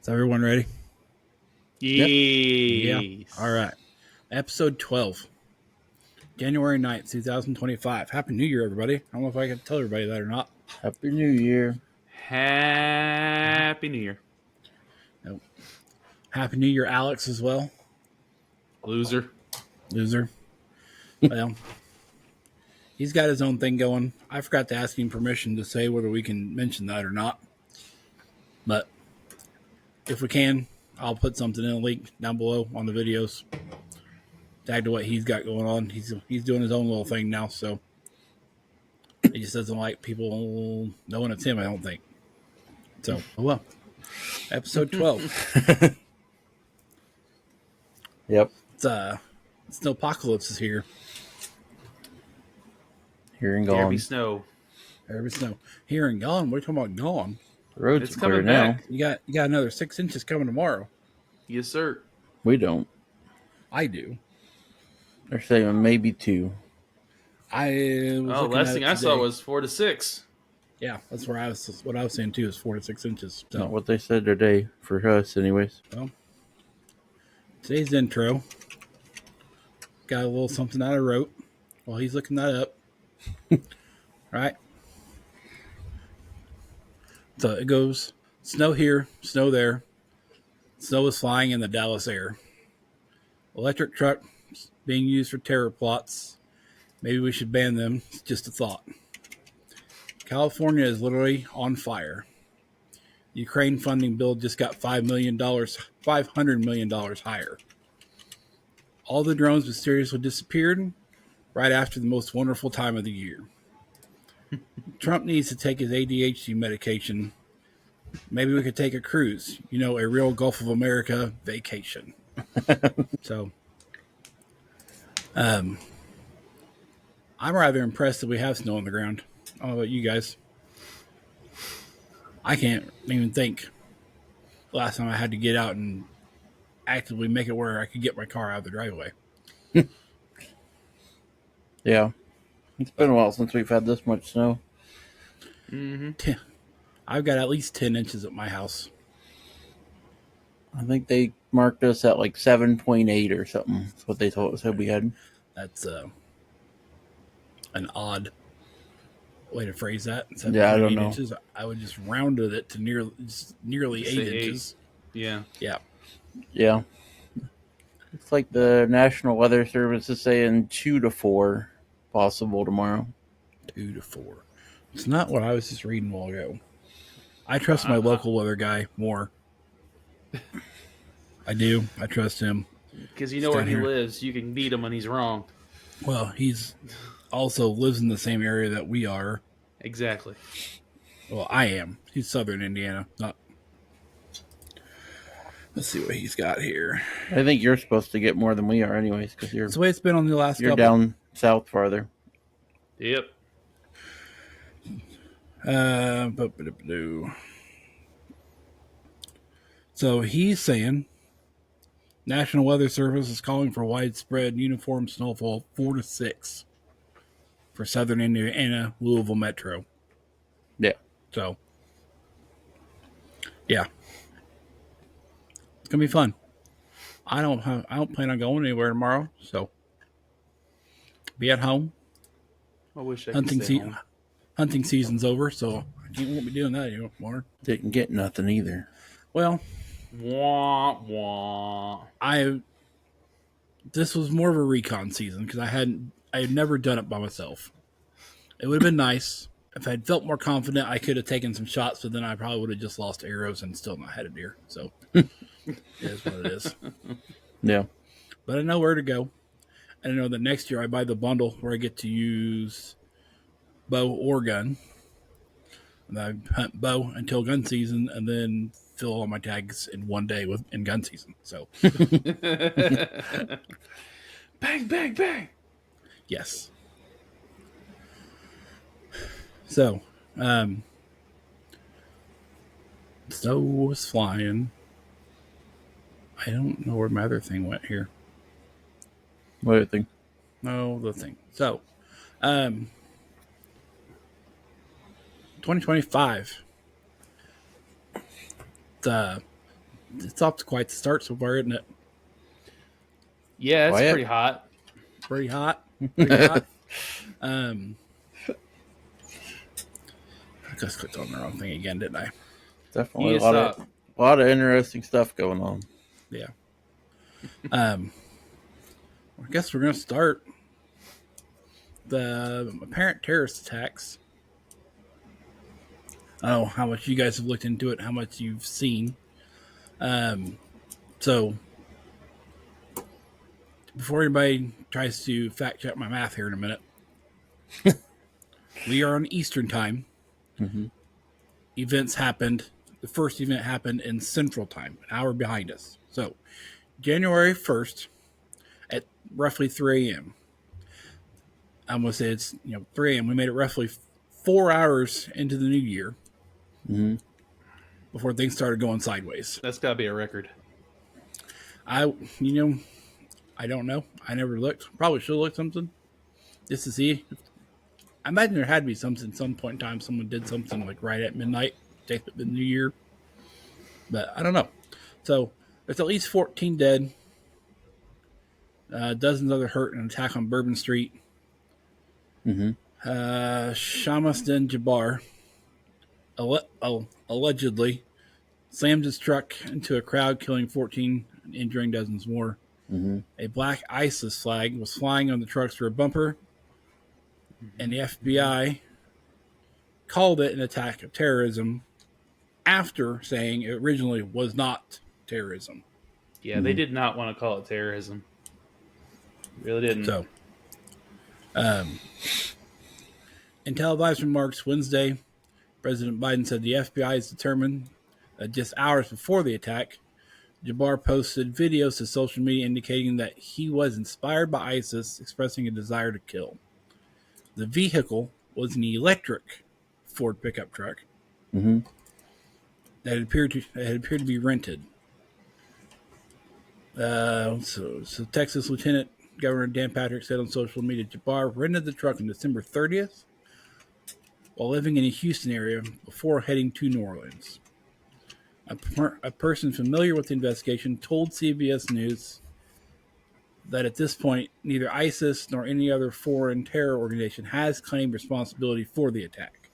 everyone ready? Yes. Yeah. All right. Episode 12. January 9th, 2025. Happy New Year, everybody. I don't know if I can tell everybody that or not. Happy New Year. Happy New Year. Nope. Happy New Year, Alex, as well. Loser. Well, he's got his own thing going. I forgot to ask him permission to say whether we can mention that or not. But if we can, I'll put something in a link down below on the videos. Tag to what he's got going on. He's doing his own little thing now, so he just doesn't like people knowing it's him, I don't think. So, well, episode 12. Yep. It's no apocalypse is here. Here and There gone. be snow. There be snow. Here and gone. What are you talking about gone? The roads It's are clear coming now. back. You got another 6 inches coming tomorrow. Yes, sir. We don't. I do. They're saying maybe 2. Last thing I saw was 4 to 6. Yeah, that's what I was saying too, is 4 to 6 inches. So, Not what they said today for us, anyways. well, today's intro got a little something that I wrote while he's looking that up. Right? So it goes, snow here, snow there. Snow is flying in the Dallas air. Electric truck being used for terror plots. Maybe we should ban them. It's just a thought. California is literally on fire. Ukraine funding bill just got $500 million higher. All the drones mysteriously disappeared right after the most wonderful time of the year. Trump needs to take his ADHD medication. Maybe we could take a cruise. A real Gulf of America vacation. So, I'm rather impressed that we have snow on the ground. I don't know about you guys. I can't even think the last time I had to get out and actively make it where I could get my car out of the driveway. Yeah. It's been a while since we've had this much snow. Mm-hmm. I've got at least 10 inches at my house. I think they marked us at like 7.8 or something. That's what they said we had. That's an odd way to phrase that. Yeah, I don't 7.8 know. Inches. I would just rounded it to nearly 8 inches. Yeah. Yeah. Yeah. It's like the National Weather Service is saying 2 to 4 possible tomorrow. 2 to 4. It's not what I was just reading a while ago. I trust my local weather guy more. I do. I trust him. Because you know where he lives. You can beat him when he's wrong. Well, he's also lives in the same area that we are. Exactly. Well, I am. He's southern Indiana. Not. Let's see what he's got here. I think you're supposed to get more than we are anyways, because That's the way it's been on the last you're couple. down south farther. Yep. So he's saying National Weather Service is calling for widespread uniform snowfall 4 to 6 for southern Indiana, Louisville Metro. Yeah. So, yeah, it's gonna be fun. I don't plan on going anywhere tomorrow, so be at home. I wish I could stay home. Hunting season's over, so I won't be doing that anymore. Didn't get nothing either. Well, wah, wah. This was more of a recon season because I had never done it by myself. It would have been nice if I'd felt more confident. I could have taken some shots, but then I probably would have just lost arrows and still not had a deer. So it is what it is. Yeah. But I know where to go. And I know that next year I buy the bundle where I get to use bow or gun. And I hunt bow until gun season and then fill all my tags in one day in gun season. So bang, bang, bang. Yes. So, snow was flying. I don't know where my other thing went here. What do you think? No, the thing. So, 2025. It's off to quite the start so far, isn't it? Yeah, it's Quiet. pretty hot. Pretty hot. Pretty hot. I just clicked on the wrong thing again, didn't I? Definitely You a lot of interesting stuff going on. Yeah. I guess we're going to start the apparent terrorist attacks. I don't know how much you guys have looked into it, how much you've seen. So, before anybody tries to fact check my math here in a minute, we are on Eastern time. Mm-hmm. Events happened. The first event happened in Central time, an hour behind us. So, January 1st at roughly 3 a.m. I'm going to say it's 3 a.m. We made it roughly 4 hours into the new year before things started going sideways. That's got to be a record. I don't know. I never looked. Probably should have looked something just to see. I imagine there had to be something. Some point in time, someone did something like right at midnight, take the new year. But I don't know. So there's at least 14 dead, dozens other hurt in an attack on Bourbon Street. Shamasdin Jabbar allegedly slammed his truck into a crowd, killing 14 and injuring dozens more. A black ISIS flag was flying on the truck's rear bumper, and the FBI called it an attack of terrorism after saying it originally was not terrorism. Yeah, they did not want to call it terrorism. Really didn't. So, in televised remarks Wednesday, President Biden said the FBI is determined that just hours before the attack, Jabbar posted videos to social media indicating that he was inspired by ISIS, expressing a desire to kill. The vehicle was an electric Ford pickup truck that had appeared to be rented. So Texas Lieutenant Governor Dan Patrick said on social media, Jabbar rented the truck on December 30th while living in the Houston area before heading to New Orleans. A person familiar with the investigation told CBS News that at this point, neither ISIS nor any other foreign terror organization has claimed responsibility for the attack.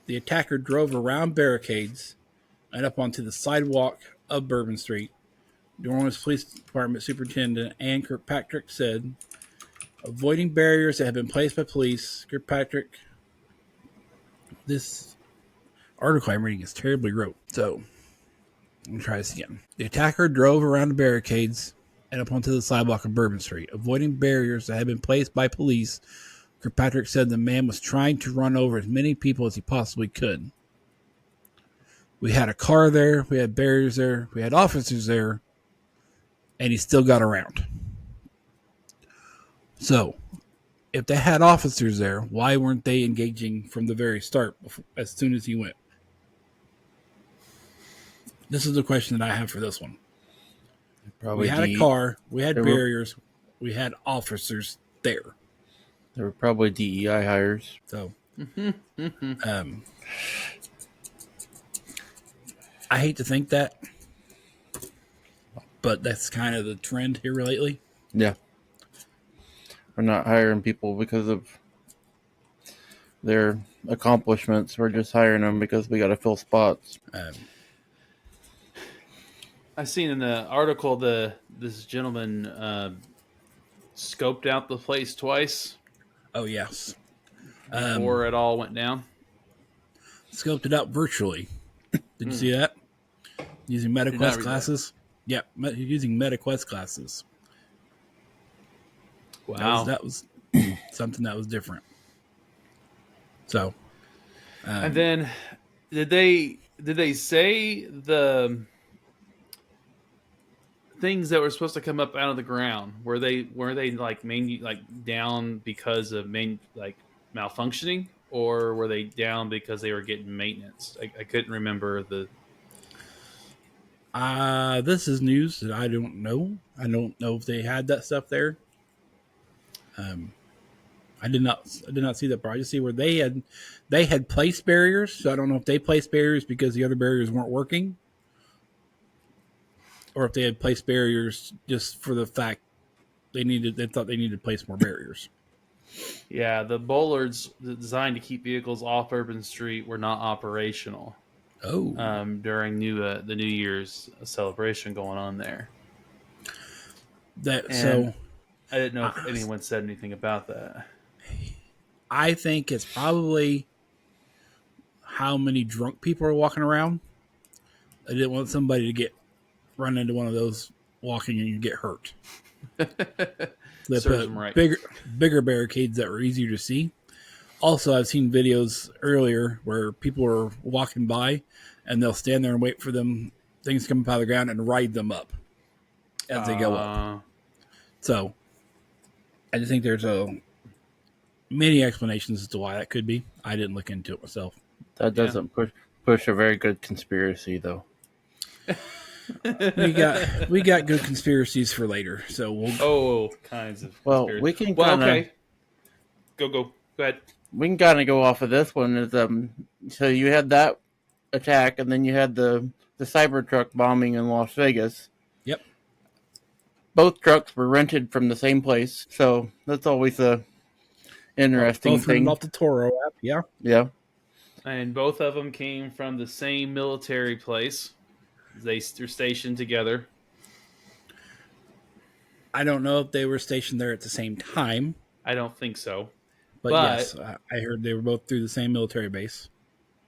The attacker drove around barricades and up onto the sidewalk of Bourbon Street. New Orleans Police Department Superintendent Ann Kirkpatrick said, avoiding barriers that have been placed by police, Kirkpatrick, this article I'm reading is terribly wrote. So, let me try this again. The attacker drove around the barricades and up onto the sidewalk of Bourbon Street, avoiding barriers that had been placed by police. Kirkpatrick said the man was trying to run over as many people as he possibly could. We had a car there, we had barriers there, we had officers there, and he still got around. So, if they had officers there, why weren't they engaging from the very start as soon as he went? This is the question that I have for this one. Probably we had a car, we had barriers, we had officers there. There were probably DEI hires. So, I hate to think that, but that's kind of the trend here lately. Yeah. We're not hiring people because of their accomplishments. We're just hiring them because we got to fill spots. I seen in the article this gentleman scoped out the place twice. Oh, yes. Before it all went down. Scoped it out virtually. Did you see that? Using MetaQuest classes? Yeah, using MetaQuest classes. Wow. That was something that was different. So. And then, did they say the things that were supposed to come up out of the ground? Were they down because of malfunctioning, or were they down because they were getting maintenance? I couldn't remember the. This is news that I don't know. I don't know if they had that stuff there. I did not see that part. I just see where they had placed barriers. So I don't know if they placed barriers because the other barriers weren't working, or if they had placed barriers just for the fact they thought they needed to place more barriers. Yeah, the bollards designed to keep vehicles off Urban Street were not operational Oh, during the New Year's celebration going on there. that And so I didn't know if anyone said anything about that. I think it's probably how many drunk people are walking around. I didn't want somebody to run into one of those walking and get hurt. They Serves put them right. bigger barricades that were easier to see. Also, I've seen videos earlier where people are walking by and they'll stand there and wait for things to come up out of the ground and ride them up as they go up. So I just think there's many explanations as to why that could be. I didn't look into it myself. That doesn't push a very good conspiracy, though. We got good conspiracies for later, so we'll kinds of. Well, conspiracy. we can Well, kinda, okay. Go ahead. we can kind of go off of this one. Is so you had that attack, and then you had the Cybertruck bombing in Las Vegas. Yep. Both trucks were rented from the same place, so that's always a interesting both thing. off the Toro app, yeah. Yeah. And both of them came from the same military place. They're stationed together. I don't know if they were stationed there at the same time. I don't think so. But yes, I heard they were both through the same military base.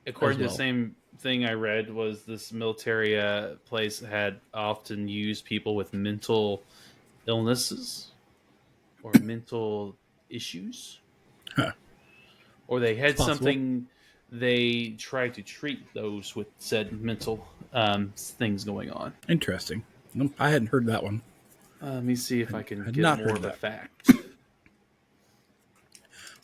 According to the same thing I read, was this military place had often used people with mental illnesses or mental issues. Huh. Or they had something they tried to treat those with said mental things going on. Interesting. I hadn't heard that one. Let me see if I can get more of a fact.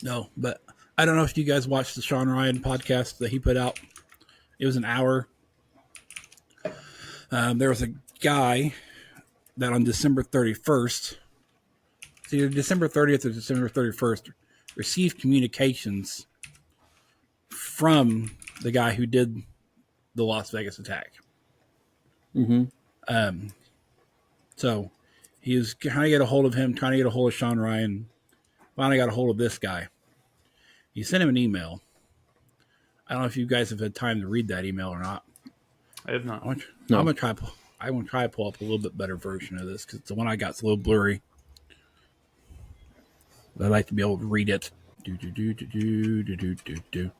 No, but I don't know if you guys watched the Sean Ryan podcast that he put out. It was an hour. There was a guy that on December 31st, it's either December 30th or December 31st, received communications from the guy who did the Las Vegas attack. Mm-hmm. So he was trying to get a hold of him, trying to get a hold of Sean Ryan. Finally got a hold of this guy. He sent him an email. I don't know if you guys have had time to read that email or not. I have not. I'm gonna try to pull up a little bit better version of this because the one I got's a little blurry. But I'd like to be able to read it.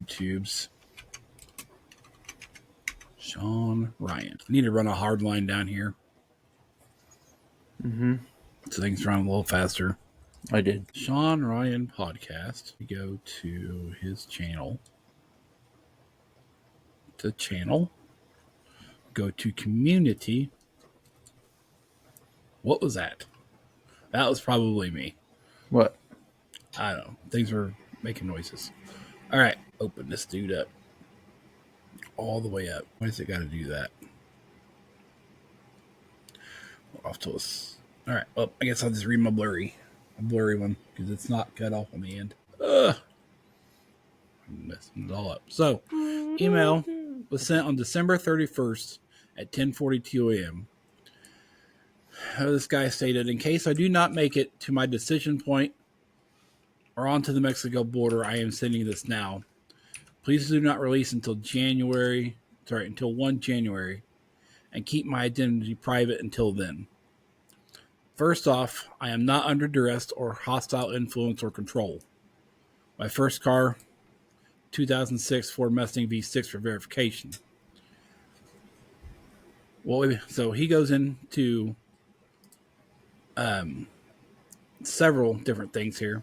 Tubes. Sean Ryan. I need to run a hard line down here. Mm-hmm. So things run a little faster. I did. Sean Ryan podcast. You go to his channel. The channel. Go to community. What was that? That was probably me. What? I don't know. Things were making noises. All right. Open this dude up. All the way up. Why does it got to do that? Off to us. All right. Well, I guess I'll just read my blurry one because it's not cut off on the end. I'm messing it all up. So, email was sent on December 31st at 10:42 a.m. This guy stated, in case I do not make it to my decision point or onto the Mexico border, I am sending this now. Please do not release until 1 January, and keep my identity private until then. First off, I am not under duress or hostile influence or control. My first car, 2006 Ford Mustang V6 for verification. Well, so he goes into several different things here.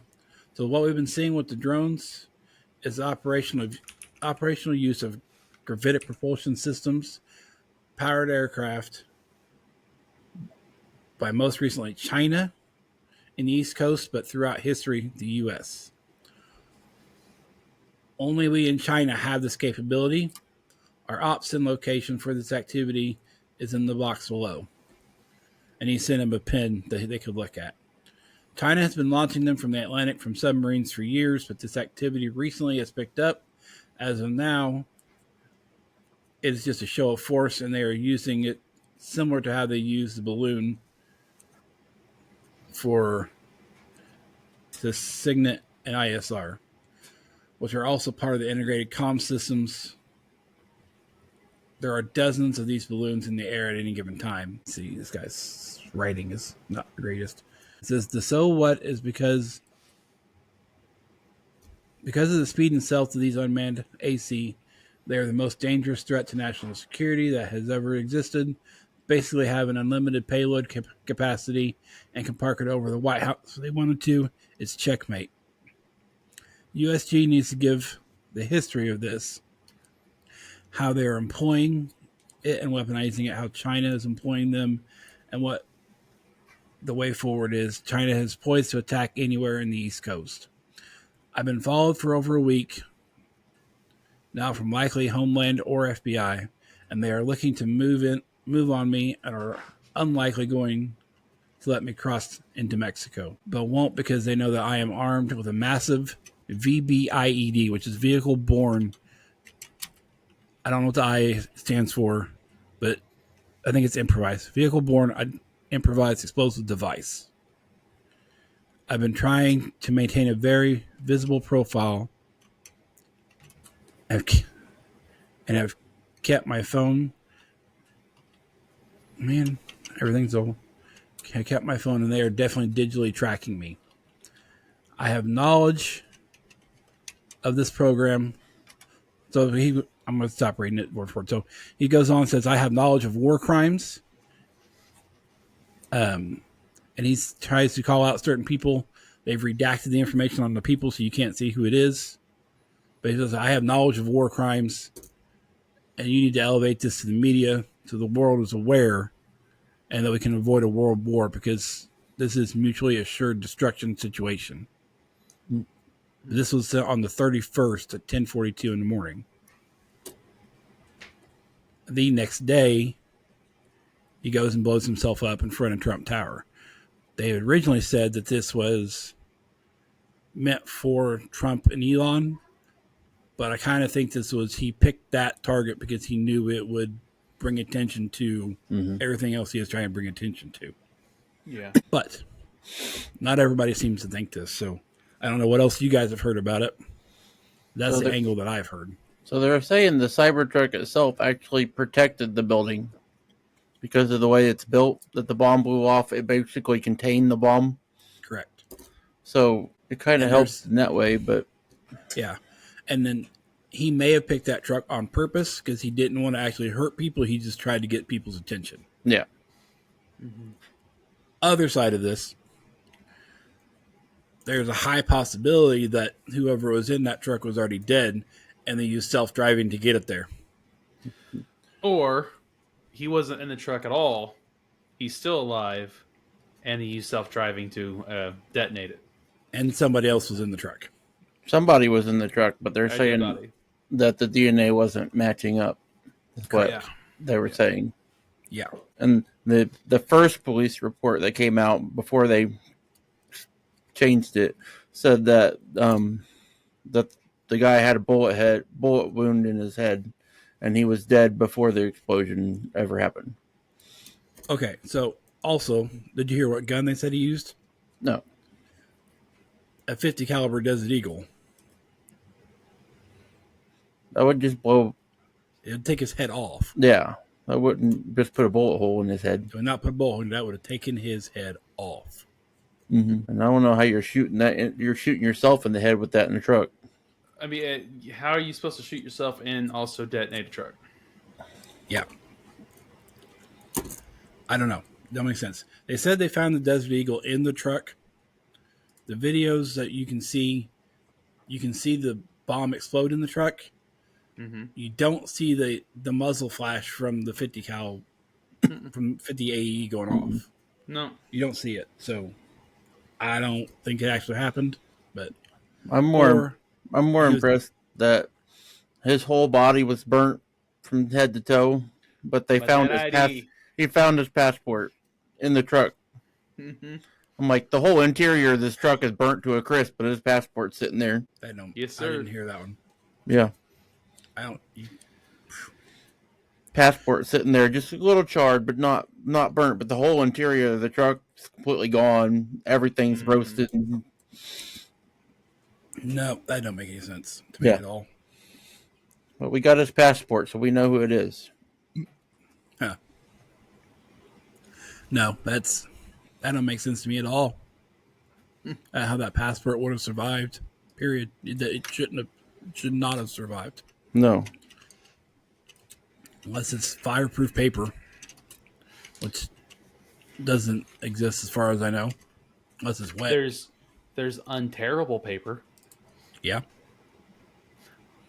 So what we've been seeing with the drones is operational use of gravitic propulsion systems, powered aircraft, by most recently China in the East Coast, but throughout history, the U.S. Only we in China have this capability. Our ops and location for this activity is in the box below. And he sent him a pin that they could look at. China has been launching them from the Atlantic from submarines for years, but this activity recently has picked up. As of now, it is just a show of force, and they are using it similar to how they use the balloon for the Signet and ISR, which are also part of the integrated comm systems. There are dozens of these balloons in the air at any given time. See, this guy's writing is not the greatest. It says the so what is because of the speed and stealth of these unmanned AC, they are the most dangerous threat to national security that has ever existed. Basically have an unlimited payload capacity and can park it over the White House if they wanted to. It's checkmate. USG needs to give the history of this, how they are employing it and weaponizing it, how China is employing them, and what the way forward is. China has poised to attack anywhere in the East Coast. I've been followed for over a week now from likely Homeland or FBI, and they are looking to move on me and are unlikely going to let me cross into Mexico, but won't because they know that I am armed with a massive VBIED, which is vehicle borne. I don't know what the I stands for, but I think it's improvised. Vehicle borne improvised explosive device. I've been trying to maintain a very visible profile and I've kept my phone. Man, everything's all. I kept my phone, and they are definitely digitally tracking me. I have knowledge of this program. So I'm going to stop reading it word for word. So he goes on and says, I have knowledge of war crimes. And he tries to call out certain people. They've redacted the information on the people so you can't see who it is. But he says, I have knowledge of war crimes, and you need to elevate this to the media so the world is aware and that we can avoid a world war because this is mutually assured destruction situation. This was on the 31st at 10:42 in the morning. The next day, he goes and blows himself up in front of Trump Tower. They had originally said that this was meant for Trump and Elon, but I kind of think he picked that target because he knew it would bring attention to everything else he was trying to bring attention to. Yeah. But not everybody seems to think this, so I don't know what else you guys have heard about it. That's the angle that I've heard. So they're saying the Cybertruck itself actually protected the building because of the way it's built, that the bomb blew off. It basically contained the bomb. Correct. So it kind of helps in that way, but... Yeah. And then he may have picked that truck on purpose because he didn't want to actually hurt people. He just tried to get people's attention. Yeah. Mm-hmm. Other side of this, there's a high possibility that whoever was in that truck was already dead and they used self-driving to get it there. Or he wasn't in the truck at all. He's still alive, and he used self-driving to detonate it. And somebody else was in the truck. Somebody was in the truck, but they're saying that the DNA wasn't matching up. That's what they were saying. Yeah. And the first police report that came out before they changed it said that that the guy had a bullet wound in his head, and he was dead before the explosion ever happened. Okay, so also, did you hear what gun they said he used? No. A 50 caliber Desert Eagle. That would just blow. It would take his head off. Yeah, I wouldn't just put a bullet hole in his head. It would not put a bullet hole. That would have taken his head off. Mm-hmm. And I don't know how you're shooting that. You're shooting yourself in the head with that in the truck. I mean, how are you supposed to shoot yourself and also detonate a truck? Yeah. I don't know. That makes sense. They said they found the Desert Eagle in the truck. The videos that you can see the bomb explode in the truck. Mm-hmm. You don't see the muzzle flash from the 50 cal from 50 AE going off. No, you don't see it. So I don't think it actually happened. But I'm more impressed that his whole body was burnt from head to toe, but they found he found his passport in the truck. Mm-hmm. I'm like, the whole interior of this truck is burnt to a crisp, but his passport's sitting there. Yes, I sir. didn't hear that one. Yeah. I don't. Passport sitting there, just a little charred, but not burnt. But the whole interior of the truck is completely gone. Everything's roasted. No, that don't make any sense to me at all. But we got his passport, so we know who it is. Huh. No, that don't make sense to me at all. How that passport would have survived. Period. It should not have survived. No. Unless it's fireproof paper, which doesn't exist as far as I know. Unless it's wet. There's unterrible paper. Yeah.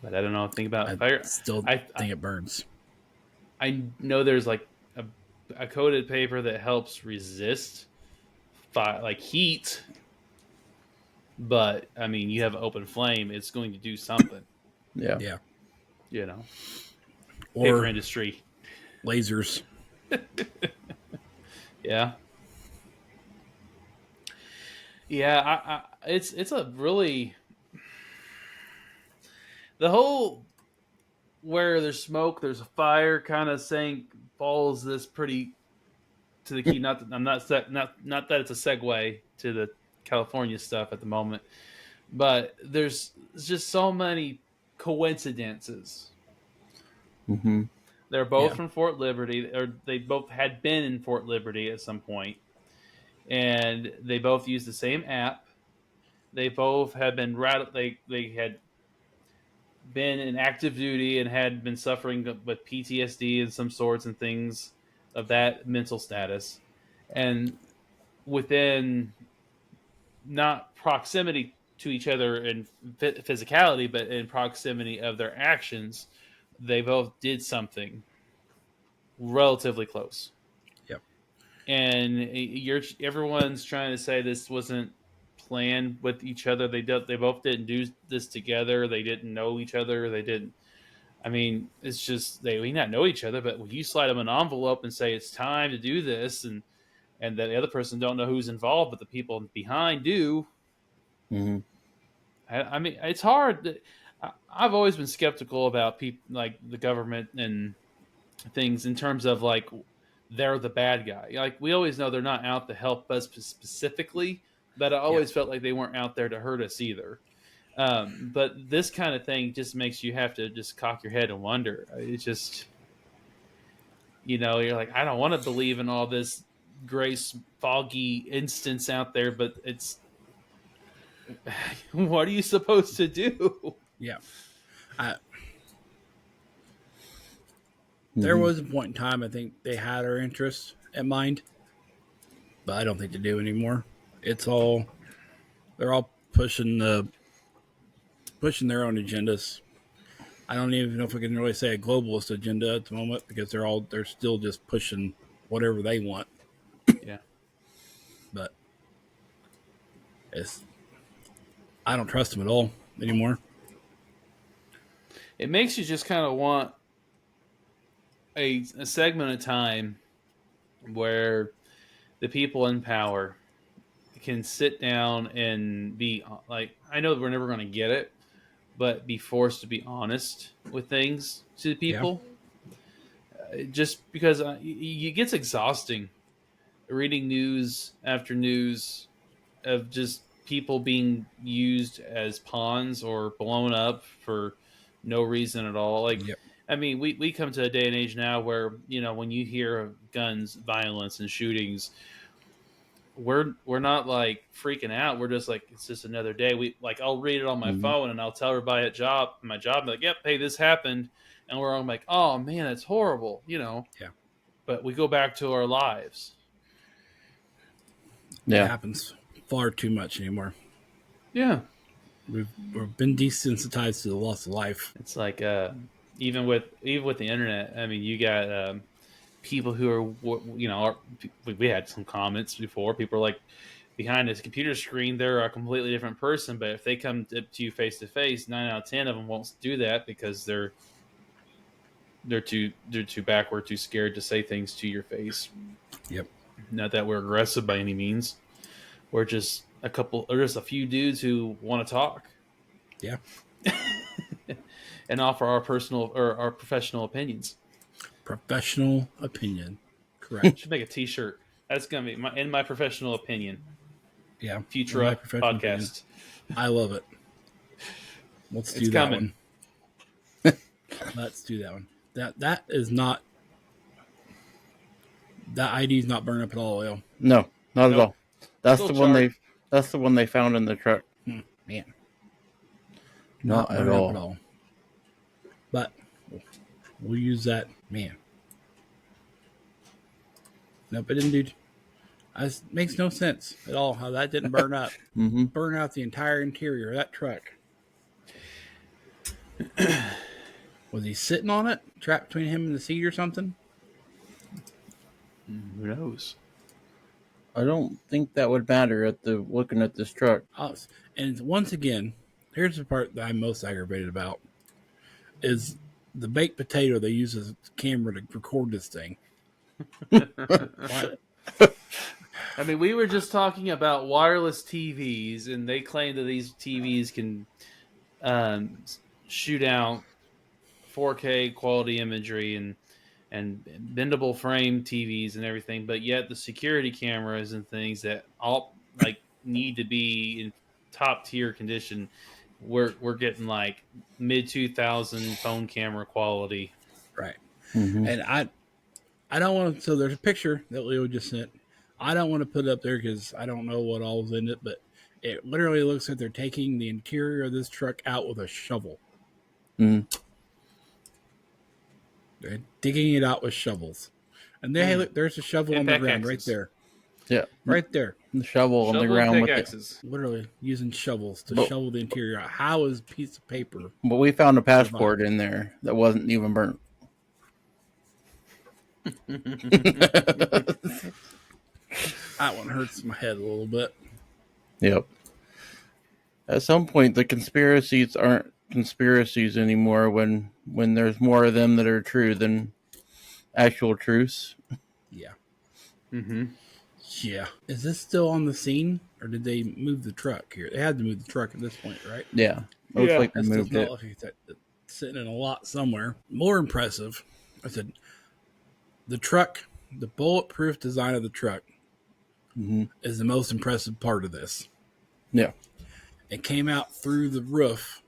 But I don't know anything about I fire. Still think it burns. I know there's like a coated paper that helps resist like heat. But I mean, you have open flame, it's going to do something. Yeah. Yeah. You know. Or paper industry. Lasers. Yeah. Yeah, it's a really the whole where there's smoke, there's a fire kind of saying follows this pretty to the key. Not that it's a segue to the California stuff at the moment, but there's just so many coincidences. Mm-hmm. They're both from Fort Liberty, or they both had been in Fort Liberty at some point, and they both use the same app. They both had been they had been in active duty and had been suffering with PTSD and some sorts and things of that mental status, and within not proximity to each other in physicality, but in proximity of their actions, they both did something relatively close. Yep. And everyone's trying to say this wasn't planned with each other. They both didn't do this together. They didn't know each other. They didn't. I mean, it's just they may not know each other, but when you slide them an envelope and say it's time to do this, and the other person don't know who's involved, but the people behind do. Mm-hmm. I mean, it's hard. I've always been skeptical about people like the government and things in terms of like they're the bad guy. Like we always know they're not out to help us specifically, but I always felt like they weren't out there to hurt us either. But this kind of thing just makes you have to just cock your head and wonder. It's just, you're like, I don't want to believe in all this gray, foggy instance out there, but it's what are you supposed to do? Yeah. There was a point in time I think they had our interests at mind, but I don't think they do anymore. They're all pushing their own agendas. I don't even know if we can really say a globalist agenda at the moment because they're still just pushing whatever they want. Yeah. But I don't trust them at all anymore. It makes you just kind of want a segment of time where the people in power can sit down and be like, I know we're never going to get it, but be forced to be honest with things to the people. Yeah. Just because it gets exhausting reading news after news of just people being used as pawns or blown up for no reason at all. Like, I mean, we come to a day and age now where, when you hear of guns, violence, and shootings, we're not like freaking out. We're just like, it's just another day. I'll read it on my phone and I'll tell everybody at my job, like, yep, hey, this happened. And we're all like, oh man, that's horrible, Yeah. But we go back to our lives. Yeah. It happens far too much anymore. Yeah. We've been desensitized to the loss of life. It's like even with the internet. I mean, you got people who are we had some comments before. People are like, behind this computer screen, they're a completely different person. But if they come to you face to face, 9 out of 10 of them won't do that because they're too backward, too scared to say things to your face. Yep. Not that we're aggressive by any means, we're just a few dudes who want to talk. Yeah. And offer our personal or our professional opinions. Professional opinion. Correct. Should make a T-shirt. That's gonna be my professional opinion. Yeah. Futura My professional opinion. podcast. I love it. Let's do It's that coming. one. Let's do that one. That is not. That ID is not burned up at all, Leo. No, not at Nope. all. That's Still the one charred. That's the one they found in the truck. Man. Not at burned up all. at all. But we'll use that. Man. Nope, it didn't, dude. It makes no sense at all how that didn't burn up. Mm-hmm. Burn out the entire interior of that truck. Was he sitting on it? Trapped between him and the seat or something? Who knows? I don't think that would matter looking at this truck. And once again, here's the part that I'm most aggravated about is the baked potato they use as a camera to record this thing. I mean, we were just talking about wireless TVs, and they claim that these TVs can shoot out 4K quality imagery and bendable frame TVs and everything, but yet the security cameras and things that all need to be in top tier condition, we're getting like mid 2000 phone camera quality. Right. Mm-hmm. And I don't want to. So there's a picture that Leo just sent. I don't want to put it up there because I don't know what all is in it, but it literally looks like they're taking the interior of this truck out with a shovel. Mm. They're digging it out with shovels. And hey, look, there's a shovel on the ground right there. Yeah. Right there. The shovel on the ground with it. Literally using shovels to shovel the interior out. How is a piece of paper? But we found a passport in there that wasn't even burnt. That one hurts my head a little bit. Yep. At some point, the conspiracies aren't conspiracies anymore when there's more of them that are true than actual truths. Yeah. Mm-hmm. Yeah. Is this still on the scene, or did they move the truck here? They had to move the truck at this point, right? Yeah. Looks like they moved it. Like it's sitting in a lot somewhere. More impressive, I said, the truck, the bulletproof design of the truck is the most impressive part of this. Yeah. It came out through the roof,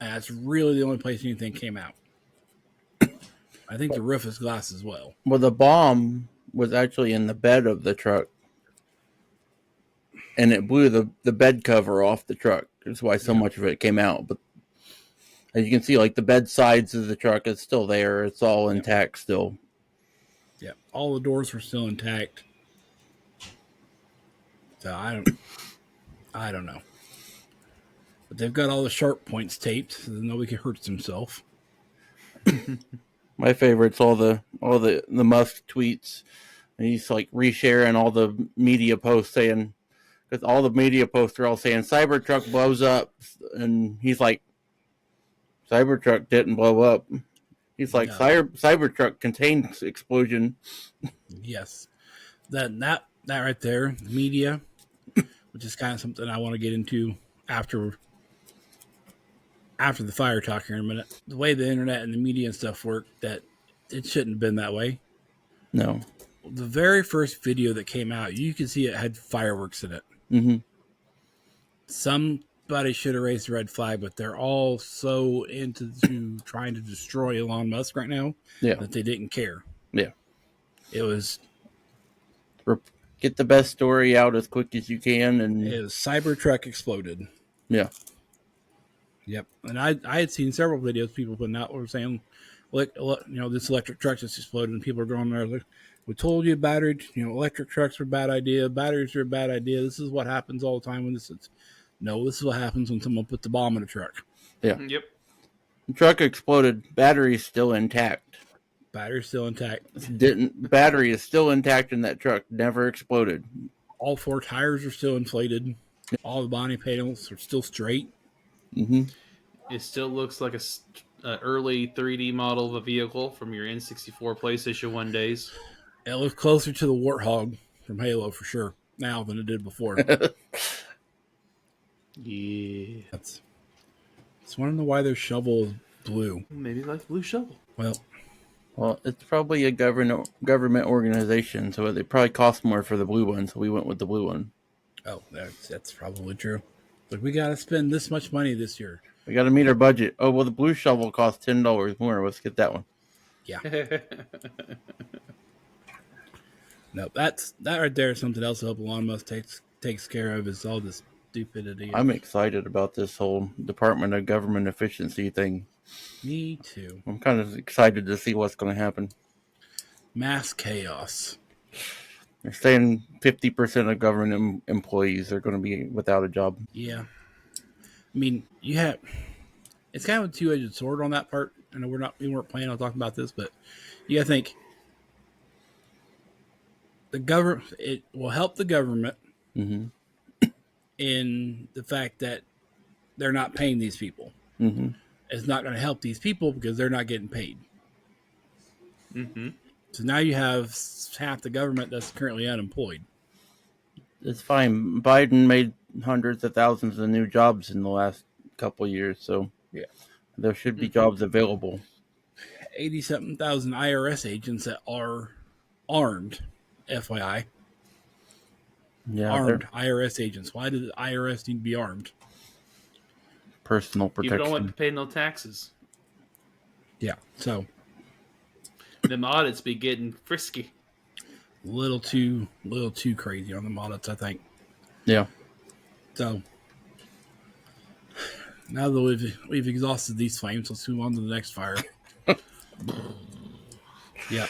and that's really the only place anything came out. I think the roof is glass as well. Well, the bomb was actually in the bed of the truck, and it blew the bed cover off the truck. That's why so much of it came out. But as you can see, like the bed sides of the truck is still there. It's all intact still. Yeah, all the doors were still intact. So I don't know. But they've got all the sharp points taped so that nobody hurts himself. My favorite's all the Musk tweets, and he's like resharing all the media posts saying, because all the media posts are all saying Cybertruck blows up, and he's like, Cybertruck didn't blow up. He's like, no. Cybertruck contains explosion. Yes, that right there, the media, which is kind of something I want to get into after the fire talk here in a minute. The way the internet and the media and stuff work, that it shouldn't have been that way. No. The very first video that came out, you could see it had fireworks in it. Mm-hmm. Somebody should have raised the red flag, but they're all so into trying to destroy Elon Musk right now that they didn't care. Yeah. It was... Get the best story out as quick as you can. And his Cybertruck exploded. Yeah. Yep. And I had seen several videos people putting out were saying, like, this electric truck just exploded, and people are going there like, we told you electric trucks are a bad idea. Batteries are a bad idea. This is what happens all the time when this is. No, this is what happens when someone puts the bomb in a truck. Yeah. Yep. The truck exploded. Battery's still intact. Battery's still intact. Battery is still intact in that truck. Never exploded. All 4 tires are still inflated. All the body panels are still straight. Mm-hmm. It still looks like an early 3D model of a vehicle from your N64 PlayStation 1 days. It looks closer to the Warthog from Halo for sure. now than it did before. Yeah. It's wondering why their shovel is blue. Maybe like blue shovel. Well, it's probably a government organization, so it probably costs more for the blue one, so we went with the blue one. Oh, that's probably true. Like, we got to spend this much money this year. We got to meet our budget. Oh, well, the blue shovel costs $10 more. Let's get that one. Yeah. No, that right there is something else I hope Elon Musk takes care of, is all this stupidity. I'm excited about this whole Department of Government Efficiency thing. Me too. I'm kind of excited to see what's going to happen. Mass chaos. They're saying 50% of government employees are going to be without a job. Yeah. I mean, it's kind of a two-edged sword on that part. I know we weren't planning on talking about this, but you gotta think it will help the government in the fact that they're not paying these people. Mm-hmm. It's not going to help these people because they're not getting paid. Mm-hmm. So now you have half the government that's currently unemployed. It's fine. Biden made hundreds of thousands of new jobs in the last couple of years, so yeah, there should be jobs available. 80-something thousand IRS agents that are armed, FYI. Yeah, armed IRS agents. Why did the IRS need to be armed? Personal protection. You don't want to pay no taxes. Yeah, so them audits be getting frisky. a little too crazy on the audits, I think. Yeah. So now that we've exhausted these flames, let's move on to the next fire. Yeah.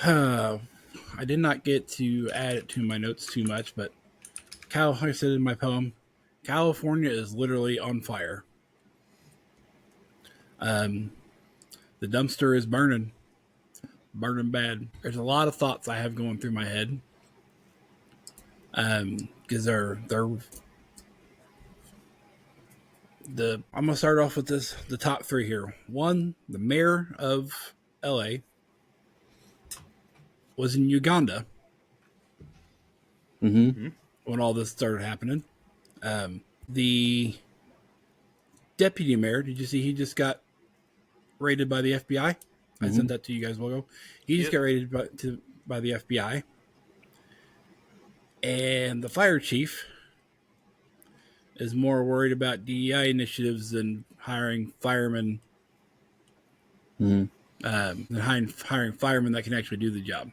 I did not get to add it to my notes too much, but like I said in my poem, California is literally on fire. The dumpster is burning bad. There's a lot of thoughts I have going through my head. Because I'm gonna start off with the top three here. One, the mayor of LA was in Uganda when all this started happening. The deputy mayor, did you see he just got raided by the FBI? I sent that to you guys a while ago. He just got raided by the FBI. And the fire chief is more worried about DEI initiatives than hiring firemen, than hiring firemen that can actually do the job.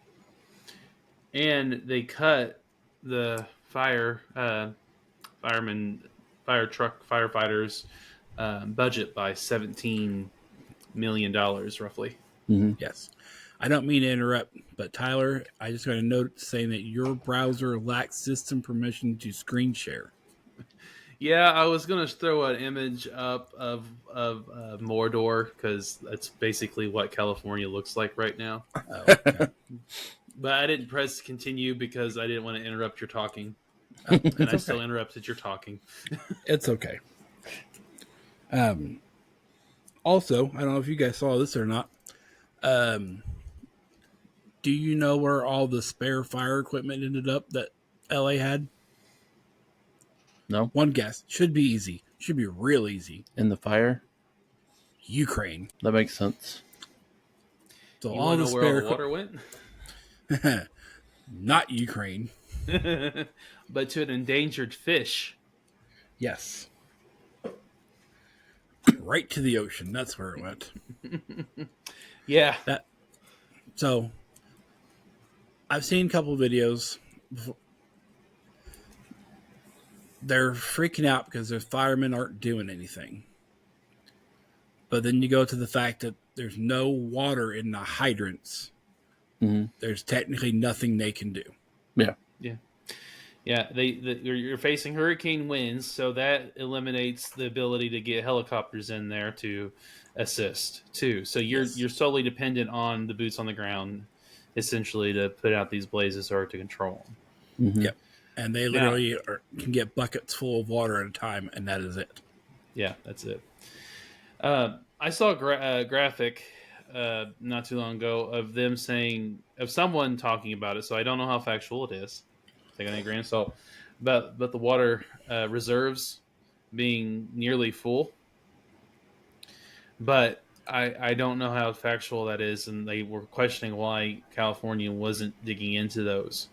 And they cut the fire truck firefighters budget by $17 million roughly. Yes. I don't mean to interrupt, but Tyler, I just got a note saying that your browser lacks system permission to screen share. Yeah, I was gonna throw an image up of Mordor because that's basically what California looks like right now. Oh, okay. But I didn't press continue because I didn't want to interrupt your talking, and I still interrupted your talking. It's okay. Also, I don't know if you guys saw this or not. Do you know where all the spare fire equipment ended up that LA had? No. One guess. Should be easy. Should be real easy. In the fire? Ukraine. That makes sense. So you all the know where all the water went? Not Ukraine. But to an endangered fish. Yes. Right to the ocean. That's where it went. Yeah. So, I've seen a couple of videos before. They're freaking out because their firemen aren't doing anything. But then you go to the fact that there's no water in the hydrants. There's technically nothing they can do. Yeah. Yeah. You're facing hurricane winds, so that eliminates the ability to get helicopters in there to assist too. So you're solely dependent on the boots on the ground, essentially, to put out these blazes or to control them. Yep. And they literally can get buckets full of water at a time, and that is it. Yeah, that's it. I saw a graphic not too long ago of them saying of someone talking about it. So I don't know how factual it is. Take it in a grain of salt. But the water reserves being nearly full. But I don't know how factual that is, and they were questioning why California wasn't digging into those.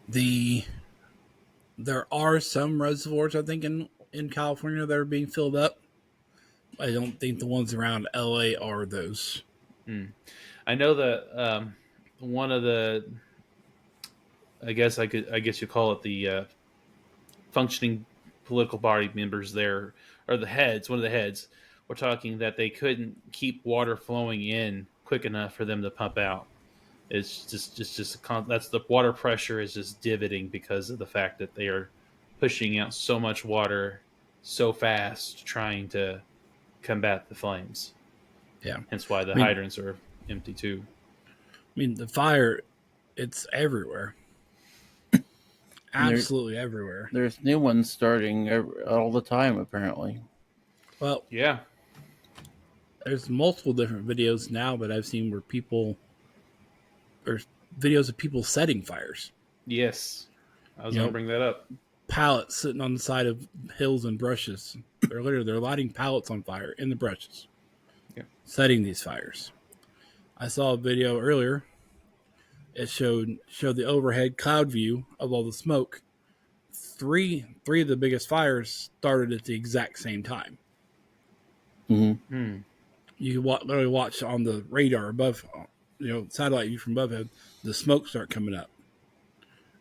There are some reservoirs, I think, in California that are being filled up. I don't think the ones around LA are those. I know that one of the, I guess you call it the functioning political party members there, or the heads, one of the heads, were talking that they couldn't keep water flowing in quick enough for them to pump out. It's that's the water pressure is just divoting because of the fact that they are pushing out so much water so fast trying to combat the flames. Yeah. Hence why the hydrants are empty too. I mean, the fire, it's everywhere. Absolutely everywhere. There's new ones starting all the time, apparently. Well, yeah. There's multiple different videos now that I've seen where videos of people setting fires. Yes. I was going to bring that up. Pallets sitting on the side of hills and brushes. They're lighting pallets on fire in the brushes. Yeah. Setting these fires. I saw a video earlier. It showed the overhead cloud view of all the smoke. Three of the biggest fires started at the exact same time. Mm-hmm. You can literally watch on the radar above, satellite view from above it, the smoke start coming up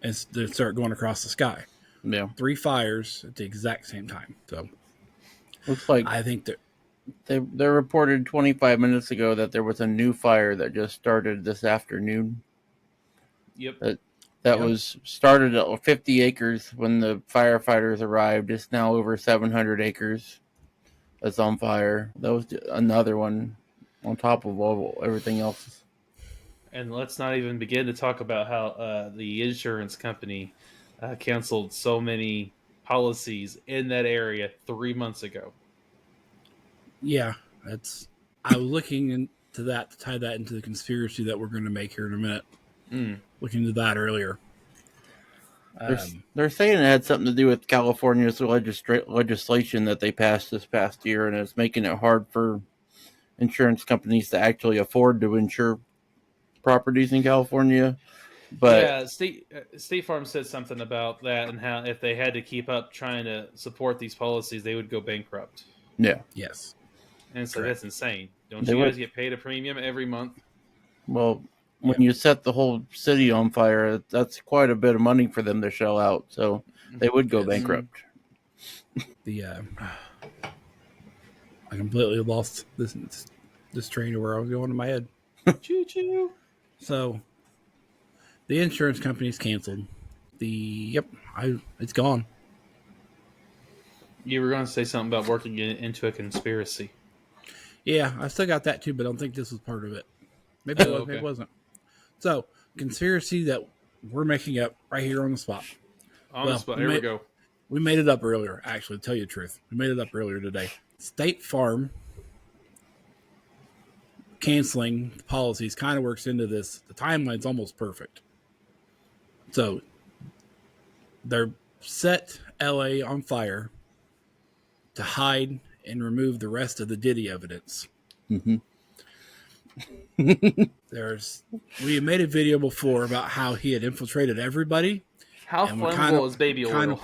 and they start going across the sky. Yeah. 3 fires at the exact same time. So looks like I think that they reported 25 minutes ago that there was a new fire that just started this afternoon. Yep. That was started at 50 acres when the firefighters arrived. It's now over 700 acres that's on fire. That was another one on top of everything else. And let's not even begin to talk about how the insurance company canceled so many policies in that area 3 months ago. Yeah, I was looking into that to tie that into the conspiracy that we're going to make here in a minute. Looking into that earlier. They're saying it had something to do with California's legislation that they passed this past year, and it's making it hard for insurance companies to actually afford to insure properties in California. But yeah, State Farm said something about that and how if they had to keep up trying to support these policies, they would go bankrupt. Yeah. Yes. And so that's insane. Don't They you guys would. get paid a premium every month? Well, when you set the whole city on fire, that's quite a bit of money for them to shell out. So they would go bankrupt. I completely lost this train to where I was going in my head. Choo choo. So the insurance company's canceled. It's gone. You were going to say something about working into a conspiracy. Yeah, I still got that too, but I don't think this was part of it. Maybe it was, maybe it wasn't. So, conspiracy that we're making up right here on the spot. Here we go. We made it up earlier, actually, to tell you the truth. We made it up earlier today. State Farm canceling policies kind of works into this. The timeline's almost perfect. So, they're set LA on fire to hide and remove the rest of the Diddy evidence. Mm-hmm. We made a video before about how he had infiltrated everybody. How flammable is baby oil?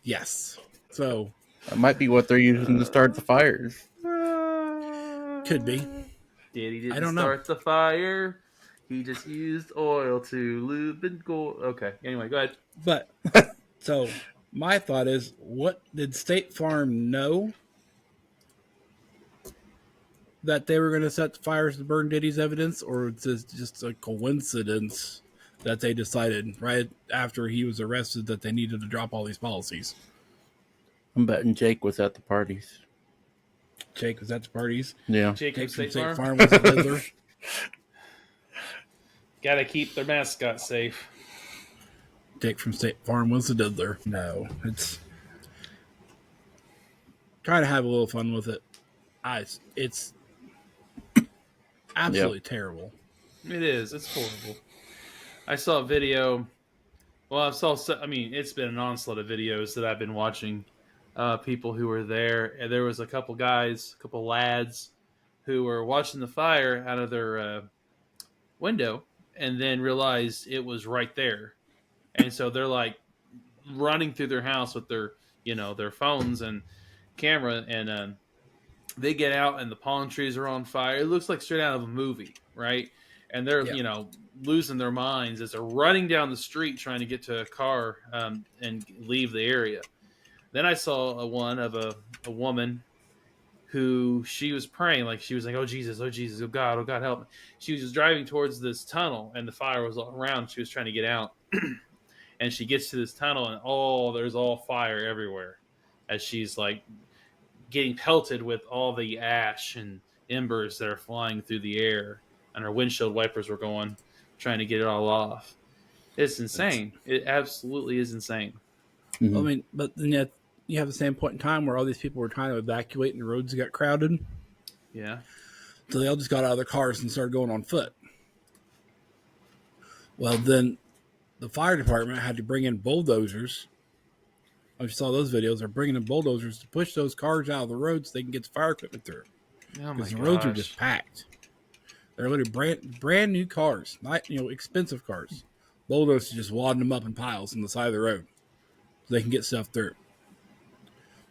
Yes. So that might be what they're using to start the fires. Could be. Diddy didn't start the fire. He just used oil to lube and go. Okay. Anyway, go ahead. But so my thought is, what did State Farm know that they were going to set the fires to burn Diddy's evidence, or is this just a coincidence that they decided right after he was arrested that they needed to drop all these policies? I'm betting Jake was at the parties. Jake was at the parties? Yeah. Jake from State Farm was a Diddler. Gotta keep their mascot safe. Jake from State Farm was a Diddler. No, it's... Try to have a little fun with it. It's absolutely terrible. It is. It's horrible. I saw a video. Well, it's been an onslaught of videos that I've been watching. People who were there, and there was a couple lads, who were watching the fire out of their window, and then realized it was right there, and so they're like running through their house with their phones and camera, and they get out, and the palm trees are on fire. It looks like straight out of a movie, right? And they're losing their minds as they're running down the street trying to get to a car and leave the area. Then I saw one of a woman who she was praying, like she was like, "Oh Jesus, oh God, help me." She was just driving towards this tunnel, and the fire was all around. She was trying to get out, and she gets to this tunnel, and there's all fire everywhere, as she's like getting pelted with all the ash and embers that are flying through the air, and her windshield wipers were going, trying to get it all off. It's insane. It absolutely is insane. I mean, but then yet you have the same point in time where all these people were trying to evacuate and the roads got crowded. Yeah. So they all just got out of their cars and started going on foot. Well, then the fire department had to bring in bulldozers. I saw those videos. They're bringing in bulldozers to push those cars out of the road so they can get the fire equipment through. Because the roads are just packed. They're literally brand new cars, not expensive cars. Bulldozers just wadding them up in piles on the side of the road so they can get stuff through.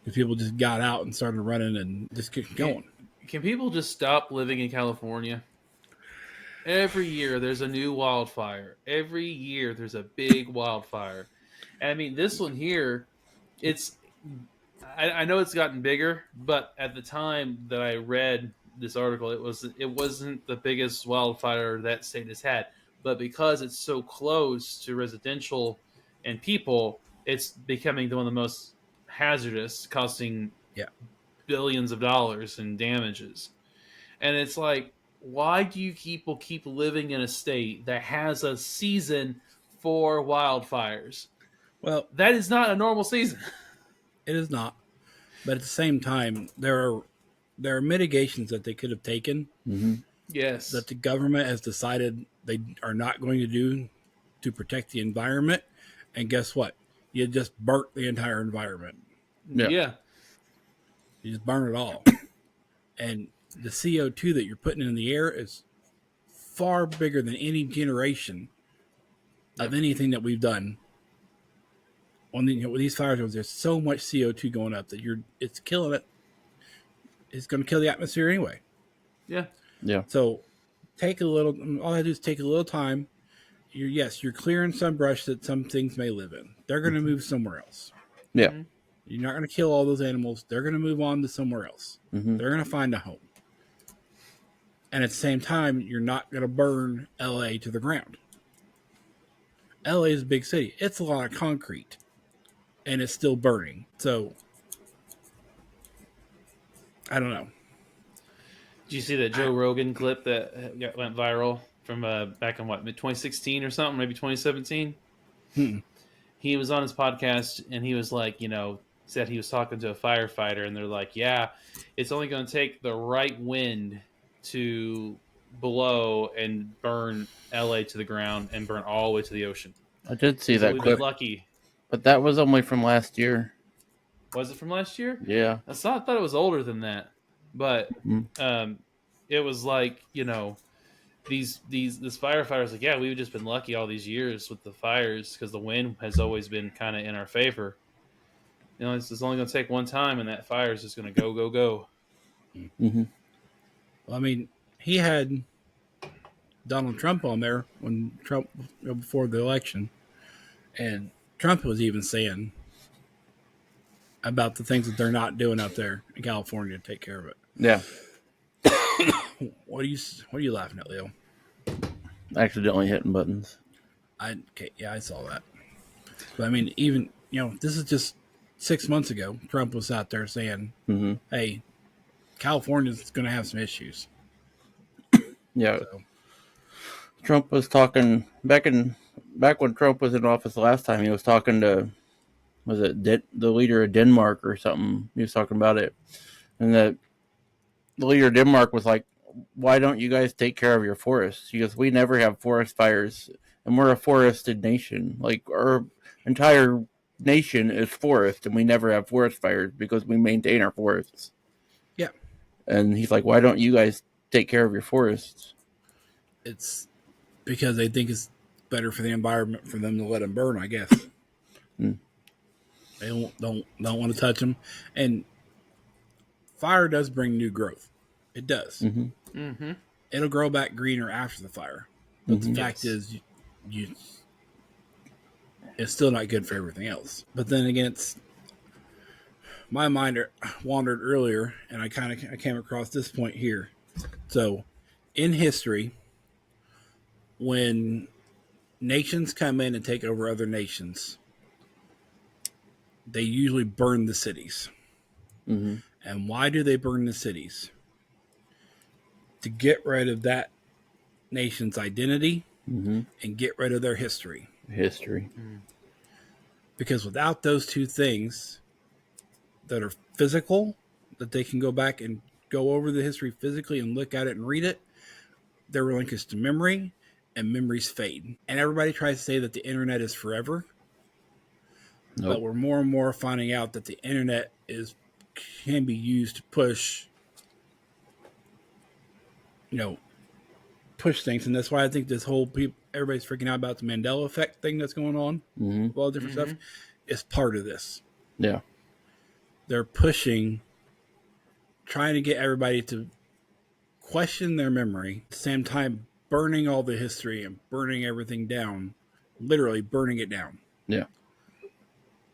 Because people just got out and started running and just kept going. Can people just stop living in California? Every year there's a new wildfire. Every year there's a big wildfire. And I mean, this one here, I know it's gotten bigger, but at the time that I read this article, it wasn't the biggest wildfire that state has had. But because it's so close to residential and people, it's becoming one of the most hazardous, costing billions of dollars in damages. And it's like, why do you people keep living in a state that has a season for wildfires? Well, that is not a normal season. It is not. But at the same time, there are mitigations that they could have taken. Mm-hmm. Yes. That the government has decided they are not going to do to protect the environment. And guess what? You just burnt the entire environment. Yeah. You just burn it all. And the CO2 that you're putting in the air is far bigger than any generation of anything that we've done. With these fires, there's so much CO2 going up that it's killing it. It's going to kill the atmosphere anyway. Yeah. Yeah. So all I do is take a little time. You're clearing some brush that some things may live in. They're going to move somewhere else. Yeah. Mm-hmm. You're not going to kill all those animals. They're going to move on to somewhere else. Mm-hmm. They're going to find a home. And at the same time, you're not going to burn LA to the ground. LA is a big city. It's a lot of concrete. And it's still burning. So, I don't know. Did you see that Joe Rogan clip that went viral from back in mid-2016 or something, maybe 2017? He was on his podcast, and he was like, said he was talking to a firefighter, and they're like, yeah, it's only going to take the right wind to blow and burn LA to the ground and burn all the way to the ocean. I did see that we've clip. Been lucky. But that was only from last year. Was it from last year? Yeah. I thought it was older than that. But it was like, this firefighter's like, yeah, we've just been lucky all these years with the fires because the wind has always been kind of in our favor. It's only going to take one time, and that fire is just going to go. Mm-hmm. Well, I mean, he had Donald Trump on there before the election, and Trump was even saying about the things that they're not doing out there in California to take care of it. Yeah. What are you laughing at, Leo? Accidentally hitting buttons. I saw that. But I mean, even this is just 6 months ago. Trump was out there saying, "Hey, California's going to have some issues." Yeah. So. Trump was talking back when Trump was in office the last time. He was talking to, the leader of Denmark or something. He was talking about it, and that the leader of Denmark was like, why don't you guys take care of your forests? He goes, we never have forest fires, and we're a forested nation. Like, our entire nation is forest, and we never have forest fires because we maintain our forests. Yeah. And he's like, why don't you guys take care of your forests? It's because they think it's better for the environment for them to let them burn, I guess. They don't want to touch them. And fire does bring new growth. It does. It'll grow back greener after the fire. But the fact is, it's still not good for everything else. But then again, my mind wandered earlier, and I came across this point here. So, in history, when nations come in and take over other nations, they usually burn the cities. And why do they burn the cities? To get rid of that nation's identity and get rid of their history. Because without those two things that are physical, that they can go back and go over the history physically and look at it and read it, they're relinquished to memory, and memories fade. And everybody tries to say that the internet is forever. But we're more and more finding out that the internet can be used to push things. And that's why I think this whole everybody's freaking out about the Mandela effect thing that's going on with all different stuff is part of this. Yeah. They're pushing, trying to get everybody to question their memory, at the same time burning all the history and burning everything down, literally burning it down. Yeah.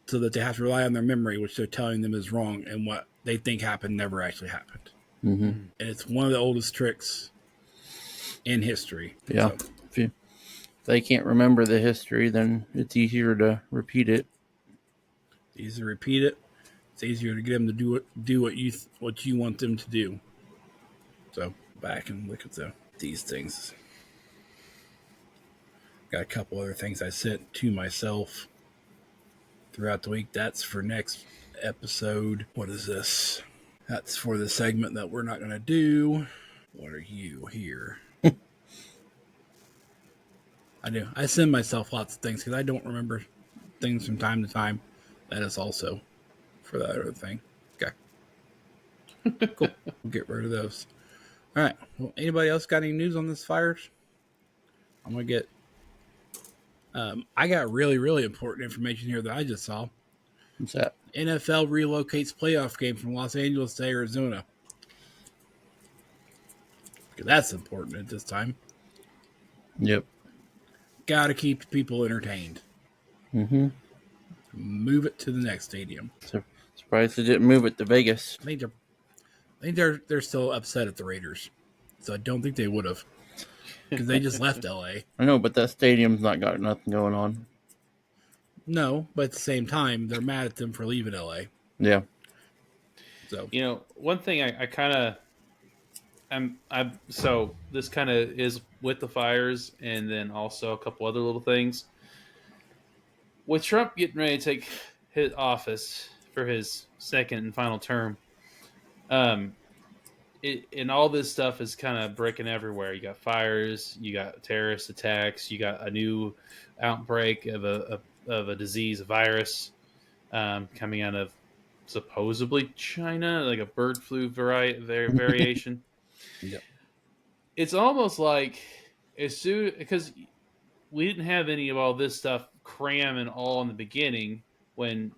So that they have to rely on their memory, which they're telling them is wrong, and what they think happened never actually happened. And it's one of the oldest tricks in history. Yeah. So, if they can't remember the history, then it's easier to repeat it. It's easier to repeat it. It's easier to get them to do what you want them to do. So back and look at these things. Got a couple other things I sent to myself throughout the week. That's for next episode. What is this? That's for the segment that we're not going to do. What are you here? I do. I send myself lots of things because I don't remember things from time to time. That is also for that other thing. Okay. Cool. We'll get rid of those. All right. Well, anybody else got any news on this fires? I'm going to get... I got really, really important information here that I just saw. What's that? NFL relocates playoff game from Los Angeles to Arizona. That's important at this time. Yep. Got to keep people entertained. Move it to the next stadium. Surprised they didn't move it to Vegas. I think they're still upset at the Raiders, so I don't think they would have, because they just left LA. I know, but that stadium's not got nothing going on. No, but at the same time, they're mad at them for leaving LA. Yeah. So one thing I kind of so this kind of is with the fires, and then also a couple other little things. With Trump getting ready to take his office for his second and final term, and all this stuff is kind of breaking everywhere. You got fires, you got terrorist attacks, you got a new outbreak of a disease, a virus, coming out of supposedly China, like a bird flu variation. Yep. It's almost like because we didn't have any of all this stuff cramming all in the beginning when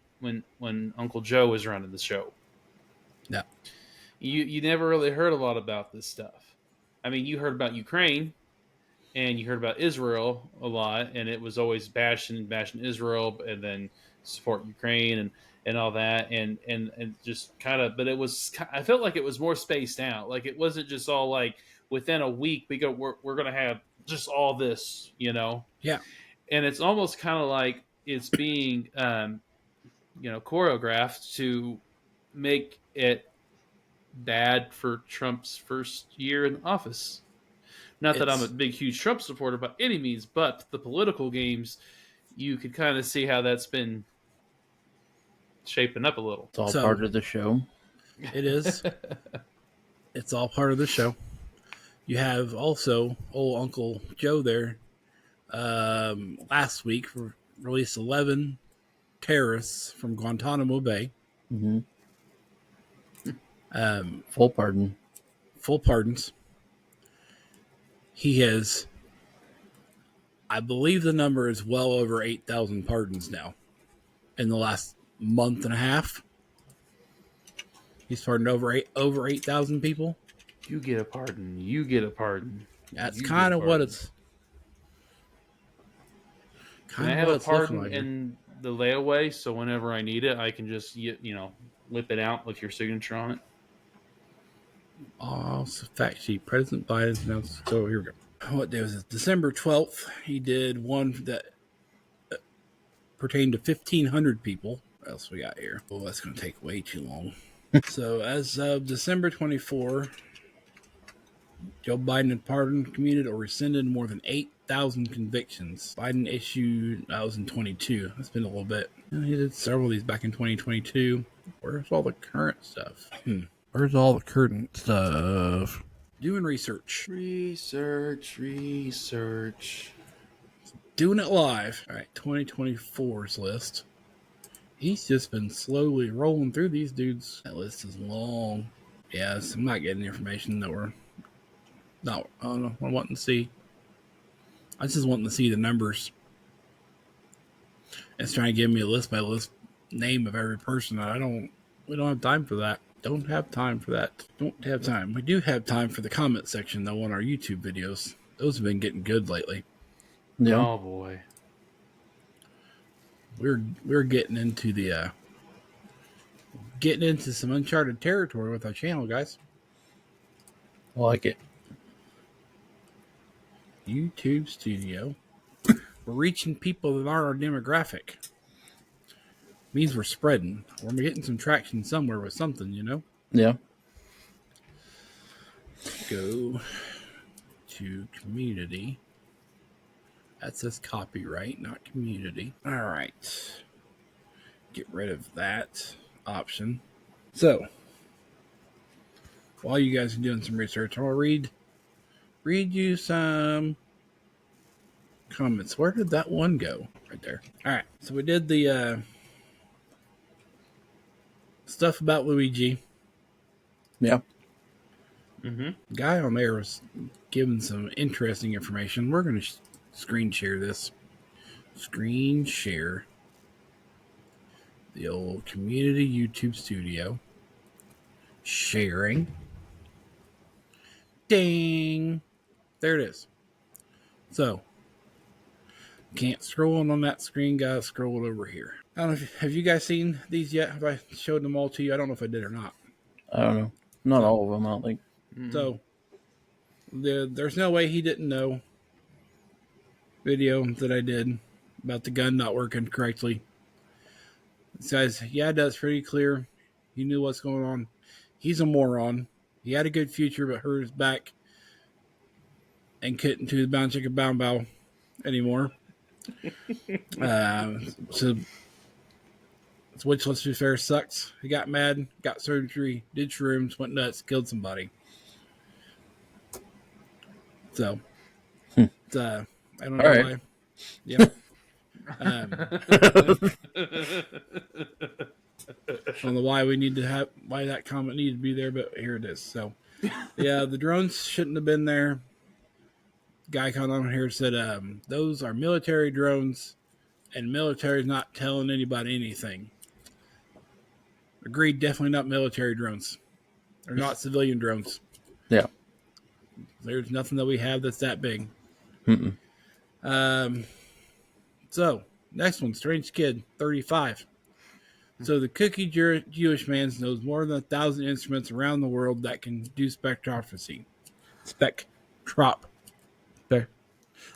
Uncle Joe was running the show. Yeah. You never really heard a lot about this stuff. I mean, you heard about Ukraine and you heard about Israel a lot, and it was always bashing Israel and then support Ukraine and all that, and just kind of, but I felt like it was more spaced out. Like it wasn't just all like within a week we're going to have just all this, Yeah. And it's almost kind of like it's being choreographed to make it bad for Trump's first year in office. Not that I'm a big, huge Trump supporter by any means, but the political games, you could kind of see how that's been shaping up a little. It's all part of the show. It is. It's all part of the show. You have also old Uncle Joe there. Last week released 11 terrorists from Guantanamo Bay. Mm-hmm. Um, Full pardon. Full pardons. He has, I believe the number is well over 8,000 pardons now in the last month and a half. He's pardoned over 8,000 people. You get a pardon. You get a pardon. That's You kind get a of what pardon. it's. Can I have a pardon in the layaway so whenever I need it, I can just whip it out with your signature on it? Oh, fact sheet. President Biden's announced. So here we go. What day was it? December 12th. He did one that pertained to 1,500 people. What else we got here? Oh, that's going to take way too long. So as of December 24, Joe Biden had pardoned, commuted, or rescinded more than 8,000 convictions. Biden issued, that was in 22. That's been a little bit. He did several of these back in 2022. Where's all the current stuff? Where's all the current stuff? Doing research. Research. Doing it live. All right, 2024's list. He's just been slowly rolling through these dudes. That list is long. Yes, I'm not getting the information that we're not. I don't know. I'm wanting to see. I just wanting to see the numbers. It's trying to give me a list by list name of every person. We don't have time for that. Don't have time for that. Don't have time. We do have time for the comment section though on our YouTube videos. Those have been getting good lately. Yeah. Oh boy. We're getting into some uncharted territory with our channel, guys. I like it. YouTube Studio. We're reaching people that aren't our demographic. Means we're spreading. We're getting some traction somewhere with something, you know? Yeah. Go to community. That says copyright, not community. All right. Get rid of that option. So, while you guys are doing some research, I'll read you some comments. Where did that one go? Right there. All right. So we did the stuff about Luigi. Yeah. Mm-hmm. The guy on there was giving some interesting information. We're going to screen share this. Screen share the old community YouTube studio. Sharing. Ding. There it is. So, can't scroll on that screen, guys. Scroll it over here. I don't know have you guys seen these yet? Have I showed them all to you? I don't know if I did or not. I don't know. Not all of them, I don't think. Mm-hmm. So, there's no way he didn't know video that I did about the gun not working correctly. This guy's, that's pretty clear. He knew what's going on. He's a moron. He had a good future, but hurt his back and couldn't do the bound chicken bound bow anymore. So, which, let's be fair, sucks. He got mad, got surgery, did shrooms, went nuts, killed somebody. So, I don't know why. Yeah. I don't know why why that comment needed to be there, but here it is. So, yeah, the drones shouldn't have been there. Guy coming on here said, those are military drones, and military's not telling anybody anything. Agreed, definitely not military drones. They're not civilian drones. Yeah. There's nothing that we have that's that big. Mm-mm. So, next one, Strange Kid, 35. So the cookie Jewish man knows more than 1,000 instruments around the world that can do spectroscopy.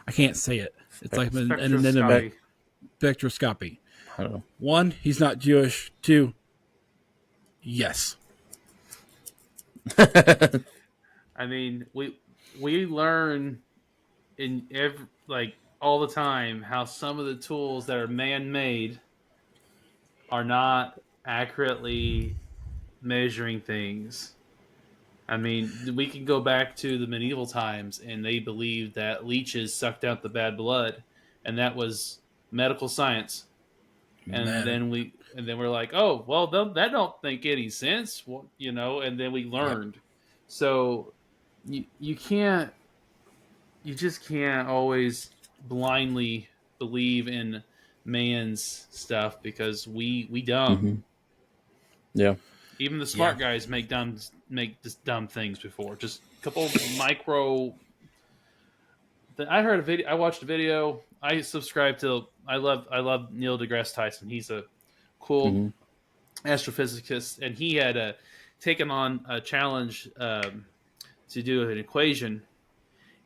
I can't say it. It's like Spectroscopy. Spectroscopy. I don't know. 1, he's not Jewish. 2, yes. I mean, we learn in all the time how some of the tools that are man-made are not accurately measuring things. I mean, we can go back to the medieval times, and they believed that leeches sucked out the bad blood, and that was medical science. And Man, then we're like, oh, well, that don't make any sense, well, And then we yep, learned. So you can't, you just can't always blindly believe in man's stuff because we dumb. Mm-hmm. Yeah. Even the yeah, smart guys make just dumb things before. Just a couple micro. I heard a video. I watched a video. I subscribe to. I love Neil deGrasse Tyson. He's a cool Mm-hmm. astrophysicist, and he had taken on a challenge to do an equation,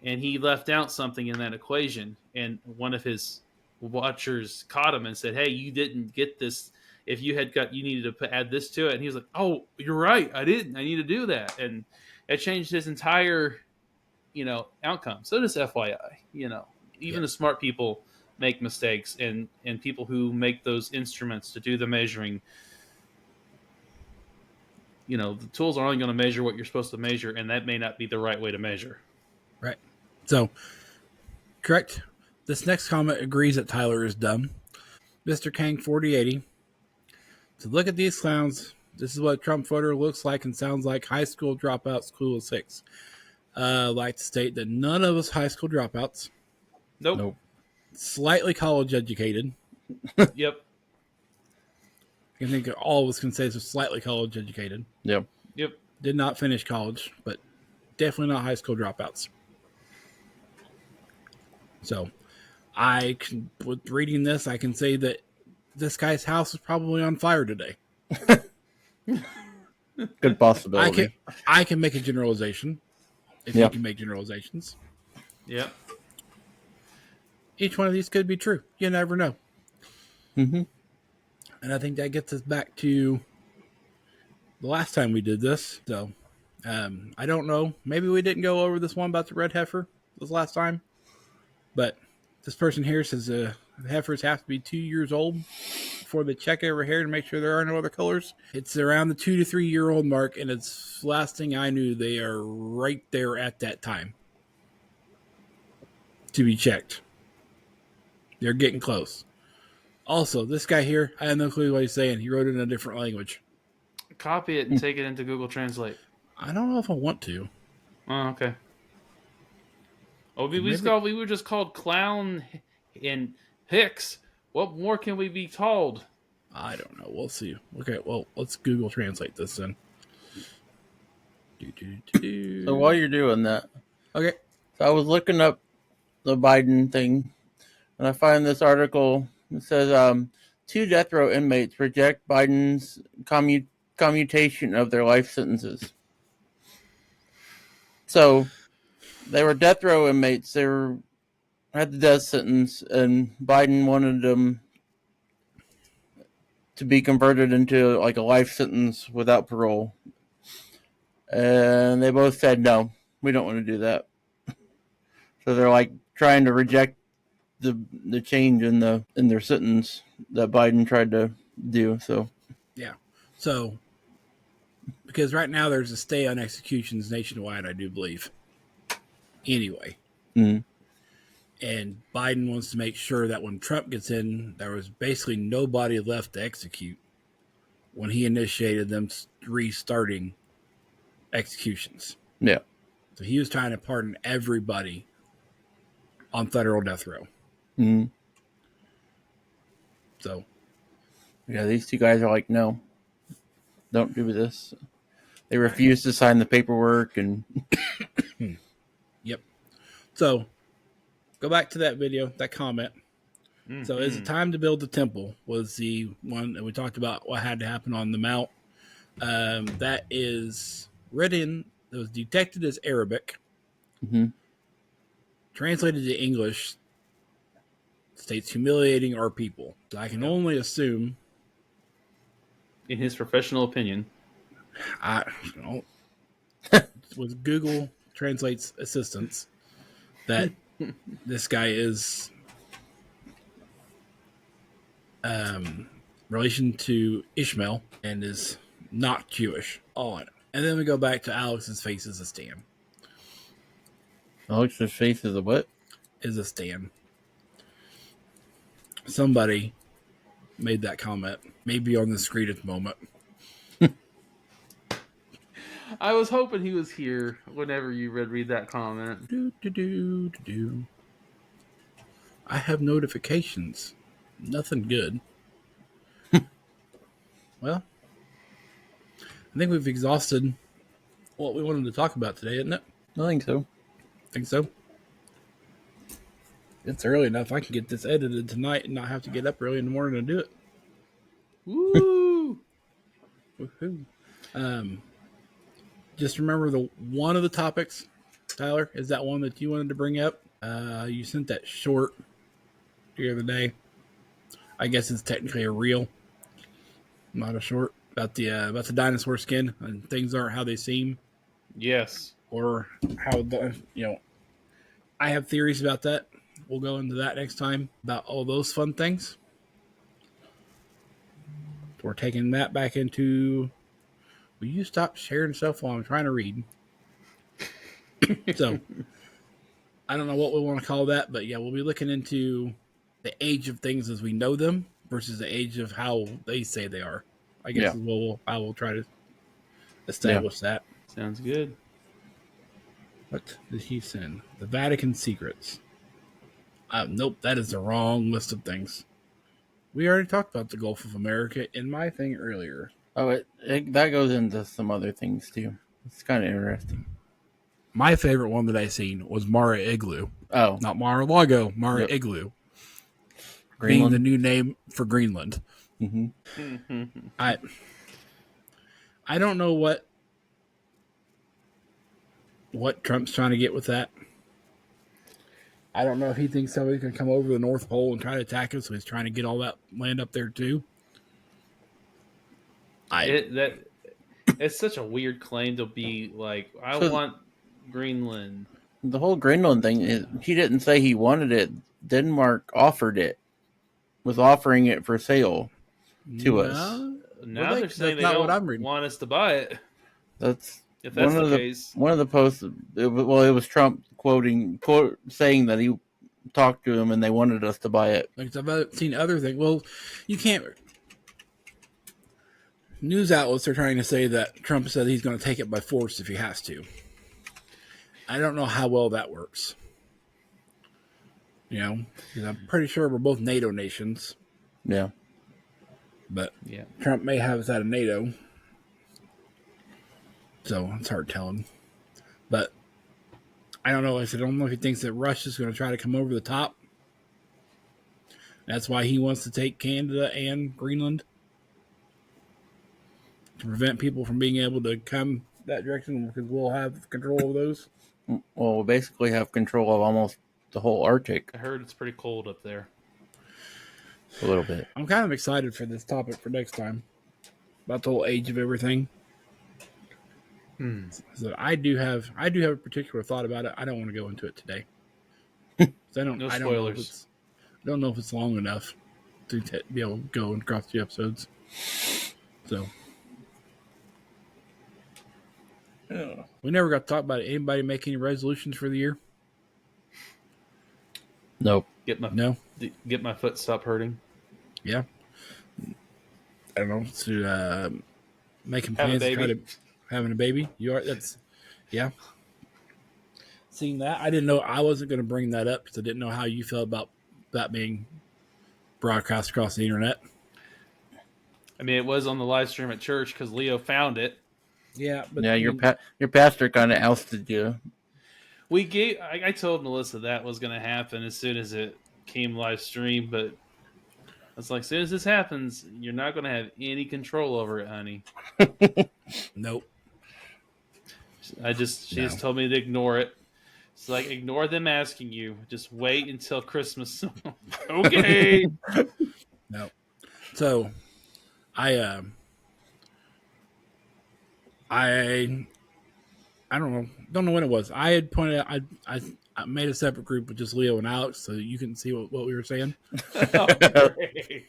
and he left out something in that equation, and one of his watchers caught him and said, "Hey, you didn't get this. If you had got, you needed to add this to it." And he was like, "Oh, you're right. I didn't. I need to do that." And it changed his entire, outcome. So just FYI, even yep, the smart people make mistakes, and people who make those instruments to do the measuring, the tools are only going to measure what you're supposed to measure, and that may not be the right way to measure. right. So, correct. This next comment agrees that Tyler is dumb. Mr. Kang 4080. To look at these clowns, this is what a Trump voter looks like and sounds like. High school dropouts, school of six. I'd like to state that none of us high school dropouts. Nope. Nope. Slightly college educated. Yep. I think all of us can say is slightly college educated. Yep. Yep. Did not finish college, but definitely not high school dropouts. So, with reading this, I can say that this guy's house is probably on fire today. Good possibility. I can make a generalization if you can make generalizations. Yep. Each one of these could be true. You never know. Mm-hmm. And I think that gets us back to the last time we did this. So, I don't know. Maybe we didn't go over this one about the red heifer this last time. But this person here says the heifers have to be 2 years old before they check over here to make sure there are no other colors. It's around the 2 to 3 year old mark, and it's last thing I knew, they are right there at that time to be checked. They're getting close. Also, this guy here, I have no clue what he's saying. He wrote it in a different language. Copy it and take it into Google Translate. I don't know if I want to. Oh, okay. Oh, we were just called Clown and Hicks. What more can we be called? I don't know. We'll see. Okay, well, let's Google Translate this then. So while you're doing that, okay, so I was looking up the Biden thing, and I find this article. It says 2 death row inmates reject Biden's commutation of their life sentences. So they were death row inmates. They had the death sentence, and Biden wanted them to be converted into like a life sentence without parole. And they both said, no, we don't want to do that. So they're like trying to reject the change in their sentence that Biden tried to do. So yeah. So because right now there's a stay on executions nationwide, I do believe. Anyway. Mm-hmm. And Biden wants to make sure that when Trump gets in, there was basically nobody left to execute when he initiated them restarting executions. Yeah. So he was trying to pardon everybody on federal death row. Mm-hmm. So, yeah, these 2 guys are like, no, don't do this. They refuse to sign the paperwork and. Yep. So, go back to that video, that comment. Mm-hmm. So, is it time to build the temple? Was the one that we talked about what had to happen on the Mount. That is written, it was detected as Arabic. Mm-hmm. Translated to English, states humiliating our people. So I can only assume, in his professional opinion, with Google Translate's assistance, that this guy is relation to Ishmael and is not Jewish. All I know. And then we go back to Alex's face is a stan. Alex's face is a what? Is a stan. Somebody made that comment. Maybe on the screen at the moment. I was hoping he was here whenever you read that comment. I have notifications. Nothing good. Well, I think we've exhausted what we wanted to talk about today, isn't it? I think so. Think so. It's early enough. I can get this edited tonight and not have to get up early in the morning to do it. Woo! Woohoo! Just remember one of the topics, Tyler, is that one that you wanted to bring up. You sent that short the other day. I guess it's technically a reel, not a short, about the dinosaur skin and things aren't how they seem. Yes. Or how I have theories about that. We'll go into that next time about all those fun things. We're taking that back into. Will you stop sharing stuff while I'm trying to read? So, I don't know what we want to call that, but yeah, we'll be looking into the age of things as we know them versus the age of how they say they are. I guess I will try to establish that. Sounds good. What did he send? The Vatican Secrets. Nope, that is the wrong list of things. We already talked about the Gulf of America in my thing earlier. Oh, that goes into some other things too. It's kind of interesting. My favorite one that I seen was Mara Igloo. Oh, not Mar-a-Lago, Mara Igloo. Greenland? Being the new name for Greenland. Mm-hmm. I don't know what Trump's trying to get with that. I don't know if he thinks somebody's going to come over the North Pole and try to attack us, so he's trying to get all that land up there too. It's such a weird claim to be like, I want Greenland. The whole Greenland thing is, he didn't say he wanted it. Denmark offered it, was offering it for sale to us. Now they're saying they don't want us to buy it. If that's the case. One of the posts, it was Trump saying that he talked to him and they wanted us to buy it. Like I've seen other things. Well, you can't. News outlets are trying to say that Trump said he's going to take it by force if he has to. I don't know how well that works. Because I'm pretty sure we're both NATO nations. Yeah. But Trump may have us out of NATO. So it's hard telling. But I don't know. I don't know if he thinks that Russia's going to try to come over the top. That's why he wants to take Canada and Greenland. To prevent people from being able to come that direction because we'll have control of those. Well, we'll basically have control of almost the whole Arctic. I heard it's pretty cold up there. A little bit. I'm kind of excited for this topic for next time. About the whole age of everything. So I do have a particular thought about it. I don't want to go into it today. No spoilers. I don't know if it's long enough to be able to go across the episodes. So we never got to talk about it. Anybody make any resolutions for the year? Nope. Get my foot stop hurting. Yeah. I don't know. To making plans to try to having a baby. Seeing that, I didn't know. I wasn't going to bring that up because I didn't know how you felt about that being broadcast across the internet. I mean, it was on the live stream at church because Leo found it. Yeah, but your pastor kind of ousted you. I told Melissa that was going to happen as soon as it came live stream, but I was like, as soon as this happens, you're not going to have any control over it, honey. Nope. She just told me to ignore it. It's like, ignore them asking you. Just wait until Christmas. Okay. No. So, I don't know when it was. I had pointed out, I made a separate group with just Leo and Alex so you can see what we were saying. Oh, great.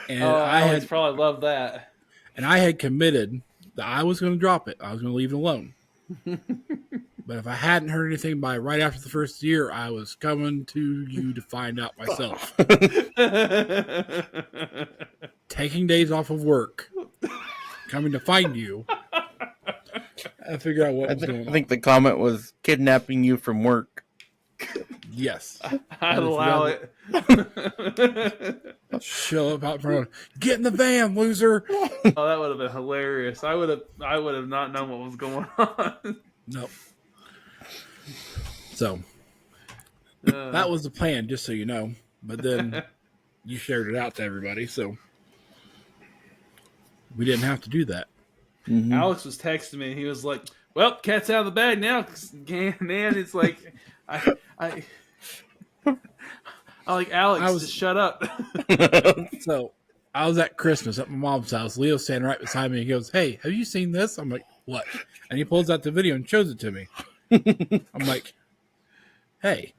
And Alex probably loved that. And I had committed that I was going to drop it. I was going to leave it alone. But if I hadn't heard anything by right after the first year, I was coming to you to find out myself. Taking days off of work, coming to find you, and figure out what was going on. I think the comment was kidnapping you from work. Yes. I'd allow it. Show up out front. Get in the van, loser. Oh, that would have been hilarious. I would have not known what was going on. Nope. So that was the plan, just so you know. But then you shared it out to everybody, so we didn't have to do that. Mm-hmm. Alex was texting me. He was like, "Well, cat's out of the bag now, man." It's like I like Alex to shut up. So I was at Christmas at my mom's house. Leo's standing right beside me. He goes, "Hey, have you seen this?" I'm like, "What?" And he pulls out the video and shows it to me. I'm like, "Hey,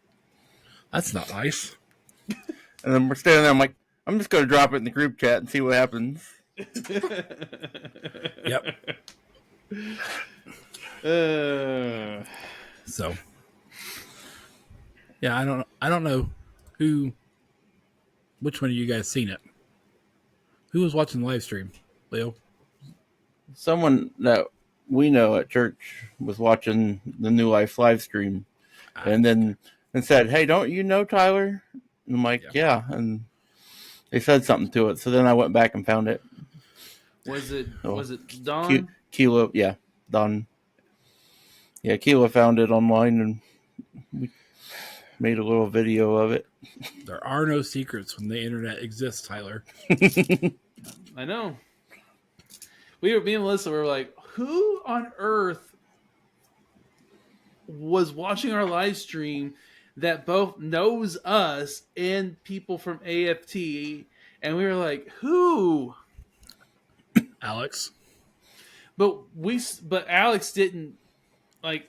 that's not nice." And then we're standing there. I'm like, I'm just going to drop it in the group chat and see what happens. Yep. So, yeah, I don't know which one of you guys seen it. Who was watching the live stream, Leo? Someone that we know at church was watching the New Life live stream, and said, "Hey, don't you know Tyler?" And I'm like, "Yeah." And they said something to it, so then I went back and found it. Was it Don? Kilo, yeah, Don. Yeah, Kilo found it online, and we made a little video of it. There are no secrets when the internet exists, Tyler. I know. Me and Melissa were like, who on earth was watching our live stream that both knows us and people from AFT? And we were like, who? Alex. But Alex didn't, like,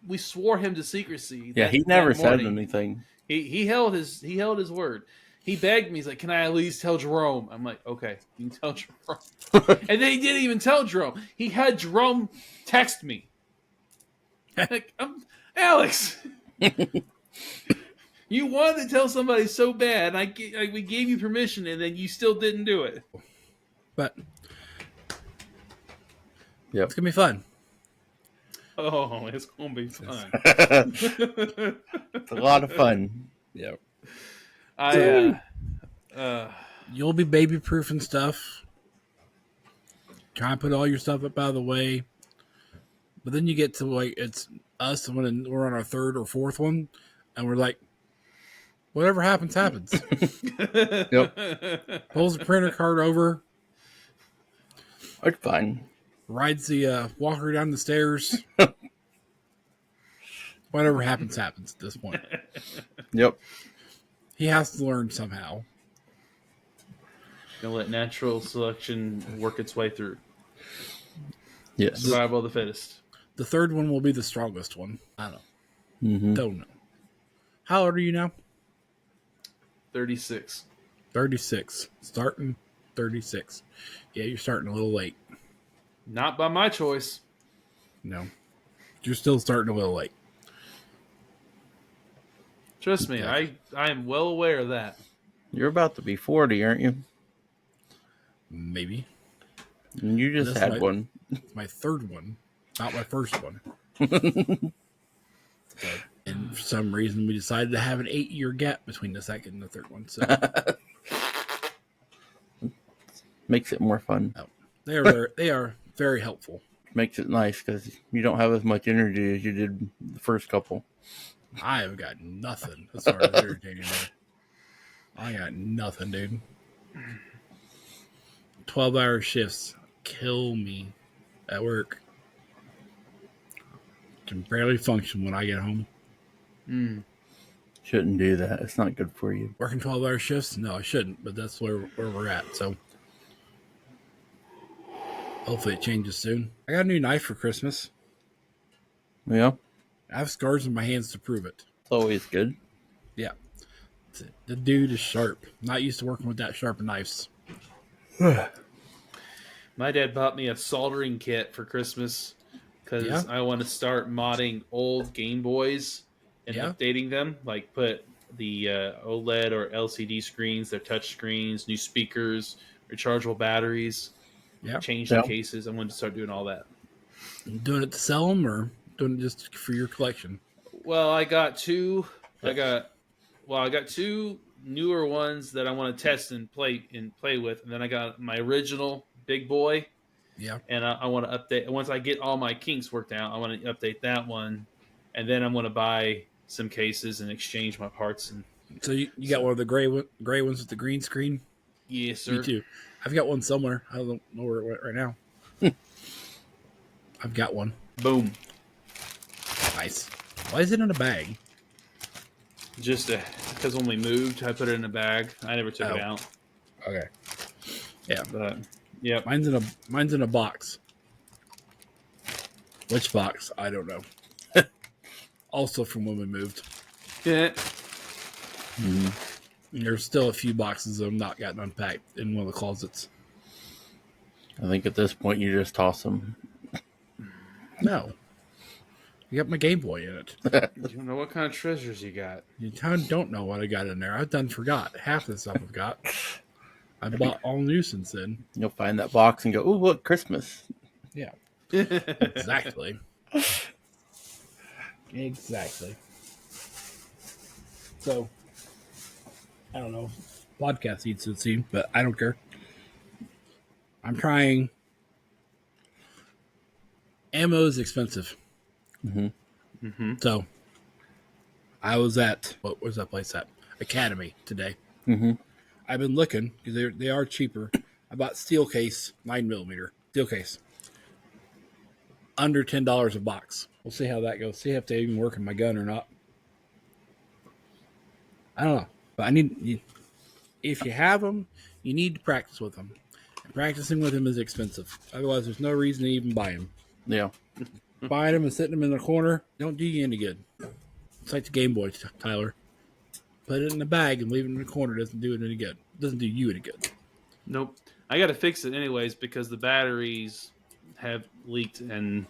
we swore him to secrecy. Yeah, he never said anything. He held his word. He begged me. He's like, "Can I at least tell Jerome?" I'm like, "Okay, you can tell Jerome." And then he didn't even tell Jerome. He had Jerome text me. Like, Alex, you wanted to tell somebody so bad. We gave you permission, and then you still didn't do it. But yeah, it's gonna be fun. Oh, it's gonna be fun. It's a lot of fun. Yeah. You'll be baby proof and stuff. Try and put all your stuff up out of the way. But then you get to like it's us when we're on our third or fourth one, and we're like, whatever happens, happens. Yep. Pulls the printer card over. It's fine. Rides the walker down the stairs. Whatever happens, happens at this point. Yep. He has to learn somehow. Gonna let natural selection work its way through. Yes. Survival of the fittest. The third one will be the strongest one. I don't know. Mm-hmm. Don't know. How old are you now? 36. 36. Starting 36. Yeah, you're starting a little late. Not by my choice. No. You're still starting a little late. Trust me, Yeah. I am well aware of that. You're about to be 40, aren't you? Maybe. And you just had one. It's my third one, not my first one. So, and for some reason, we decided to have an 8-year gap between the second and the third one. So Makes it more fun. they are very helpful. Makes it nice because you don't have as much energy as you did the first couple. I have got nothing as far as irritating me. I got nothing, dude. 12-hour shifts kill me at work. Can barely function when I get home. Shouldn't do that. It's not good for you. Working 12-hour shifts? No, I shouldn't, but that's where we're at. So hopefully it changes soon. I got a new knife for Christmas. Yeah. I have scars on my hands to prove it. It's always good. Yeah. The dude is sharp. Not used to working with that sharp of knives. My dad bought me a soldering kit for Christmas because I want to start modding old Game Boys and updating them. Like put the OLED or LCD screens, their touch screens, new speakers, rechargeable batteries, change the cases. I wanted to start doing all that. Doing it to sell them or doing it just for your collection? Well, I got two. I got two newer ones that I want to test and play with, and then I got my original big boy. Yeah. And I want to update once I get all my kinks worked out. I want to update that one, and then I'm going to buy some cases and exchange my parts. And so you got one of the gray ones with the green screen? Yes, sir. Me too. I've got one somewhere. I don't know where it went right now. I've got one. Boom. Nice. Why is it in a bag? Just because when we moved, I put it in a bag. I never took it out. Okay. Yeah. But yeah, mine's in a box. Which box? I don't know. Also from when we moved. Yeah. Mm-hmm. There's still a few boxes that have not gotten unpacked in one of the closets. I think at this point you just toss them. No. You got my Game Boy in it. You don't know what kind of treasures you got. You don't know what I got in there. I've done forgot. Half the stuff I've got. I bought all new since then. You'll find that box and go, "Oh, look, Christmas." Yeah. Exactly. Exactly. So, I don't know. Podcast eats it seems, but I don't care. I'm trying. Ammo is expensive. Mm-hmm. Mm-hmm. So, I was at, what was that place at? Academy today. Mm-hmm. I've been looking because they are cheaper. I bought steel case, 9mm steel case, under $10 a box. We'll see how that goes. See if they even work in my gun or not. I don't know, but if you have them, you need to practice with them. And practicing with them is expensive. Otherwise, there's no reason to even buy them. Yeah. Buying them and sitting them in the corner don't do you any good. It's like the Game Boy, Tyler. Put it in a bag and leave it in the corner doesn't do it any good. Doesn't do you any good. Nope. I got to fix it anyways because the batteries have leaked, and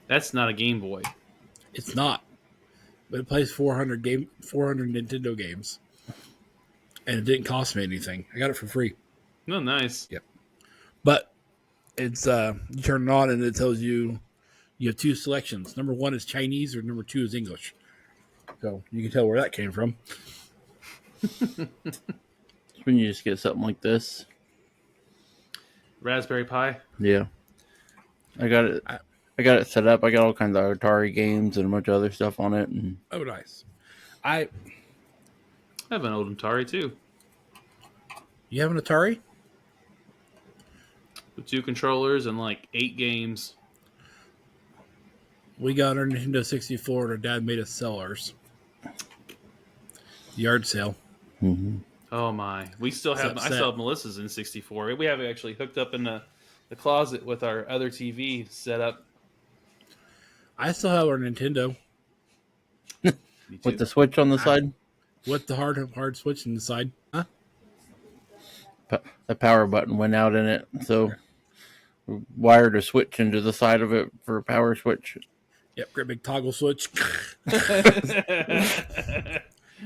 that's not a Game Boy. It's not. But it plays 400 Nintendo games. And it didn't cost me anything. I got it for free. Oh, nice. Yep. But it's you turn it on and it tells you have two selections. Number 1 is Chinese or number 2 is English. So you can tell where that came from. When you just get something like this. Raspberry Pi? Yeah. I got it set up. I got all kinds of Atari games and a bunch of other stuff on it. And oh, nice. I have an old Atari too. You have an Atari? With 2 controllers and like 8 games. We got our Nintendo 64 and our dad made us sell ours. Yard sale. Mm-hmm. Oh my. We still have, I still have Melissa's in 64. We have it actually hooked up in the closet with our other TV set up. I still have our Nintendo. With the Switch on the side? With the hard switch on the side. Huh? The power button went out in it, so wired a switch into the side of it for a power switch. Yep, great big toggle switch.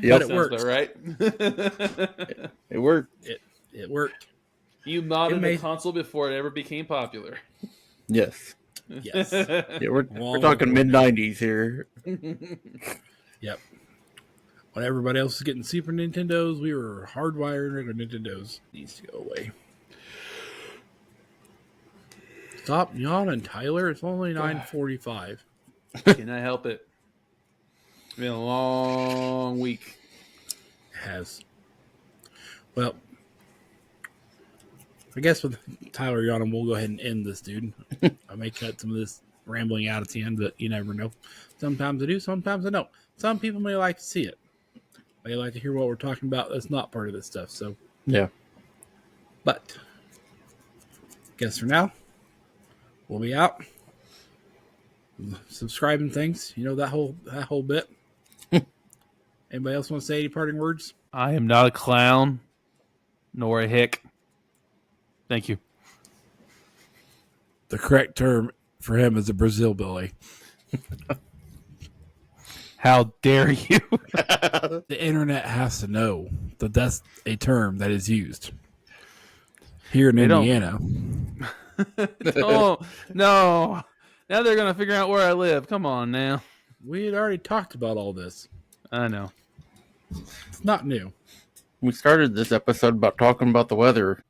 But it worked. Right? It worked. It worked. You modded the console before it ever became popular. Yes. Yes. Yeah, we're talking mid-90s here. Yep. When everybody else was getting Super Nintendos, we were hardwired regular Nintendos. Needs to go away. Stop yawning, Tyler. It's only 9:45. Can I help it? It's been a long week. It has. Well, I guess with Tyler yawning, we'll go ahead and end this, dude. I may cut some of this rambling out at the end, but you never know. Sometimes I do, sometimes I don't. Some people may like to see it. They like to hear what we're talking about. That's not part of this stuff. So yeah. But guess for now, we'll be out. Subscribing things, you know, that whole bit. Anybody else want to say any parting words? I am not a clown, nor a hick. Thank you. The correct term for him is a Brazil Billy. How dare you? The internet has to know that that's a term that is used here in Indiana. Oh, no. Now they're going to figure out where I live. Come on now. We had already talked about all this. I know. It's not new. We started this episode about talking about the weather.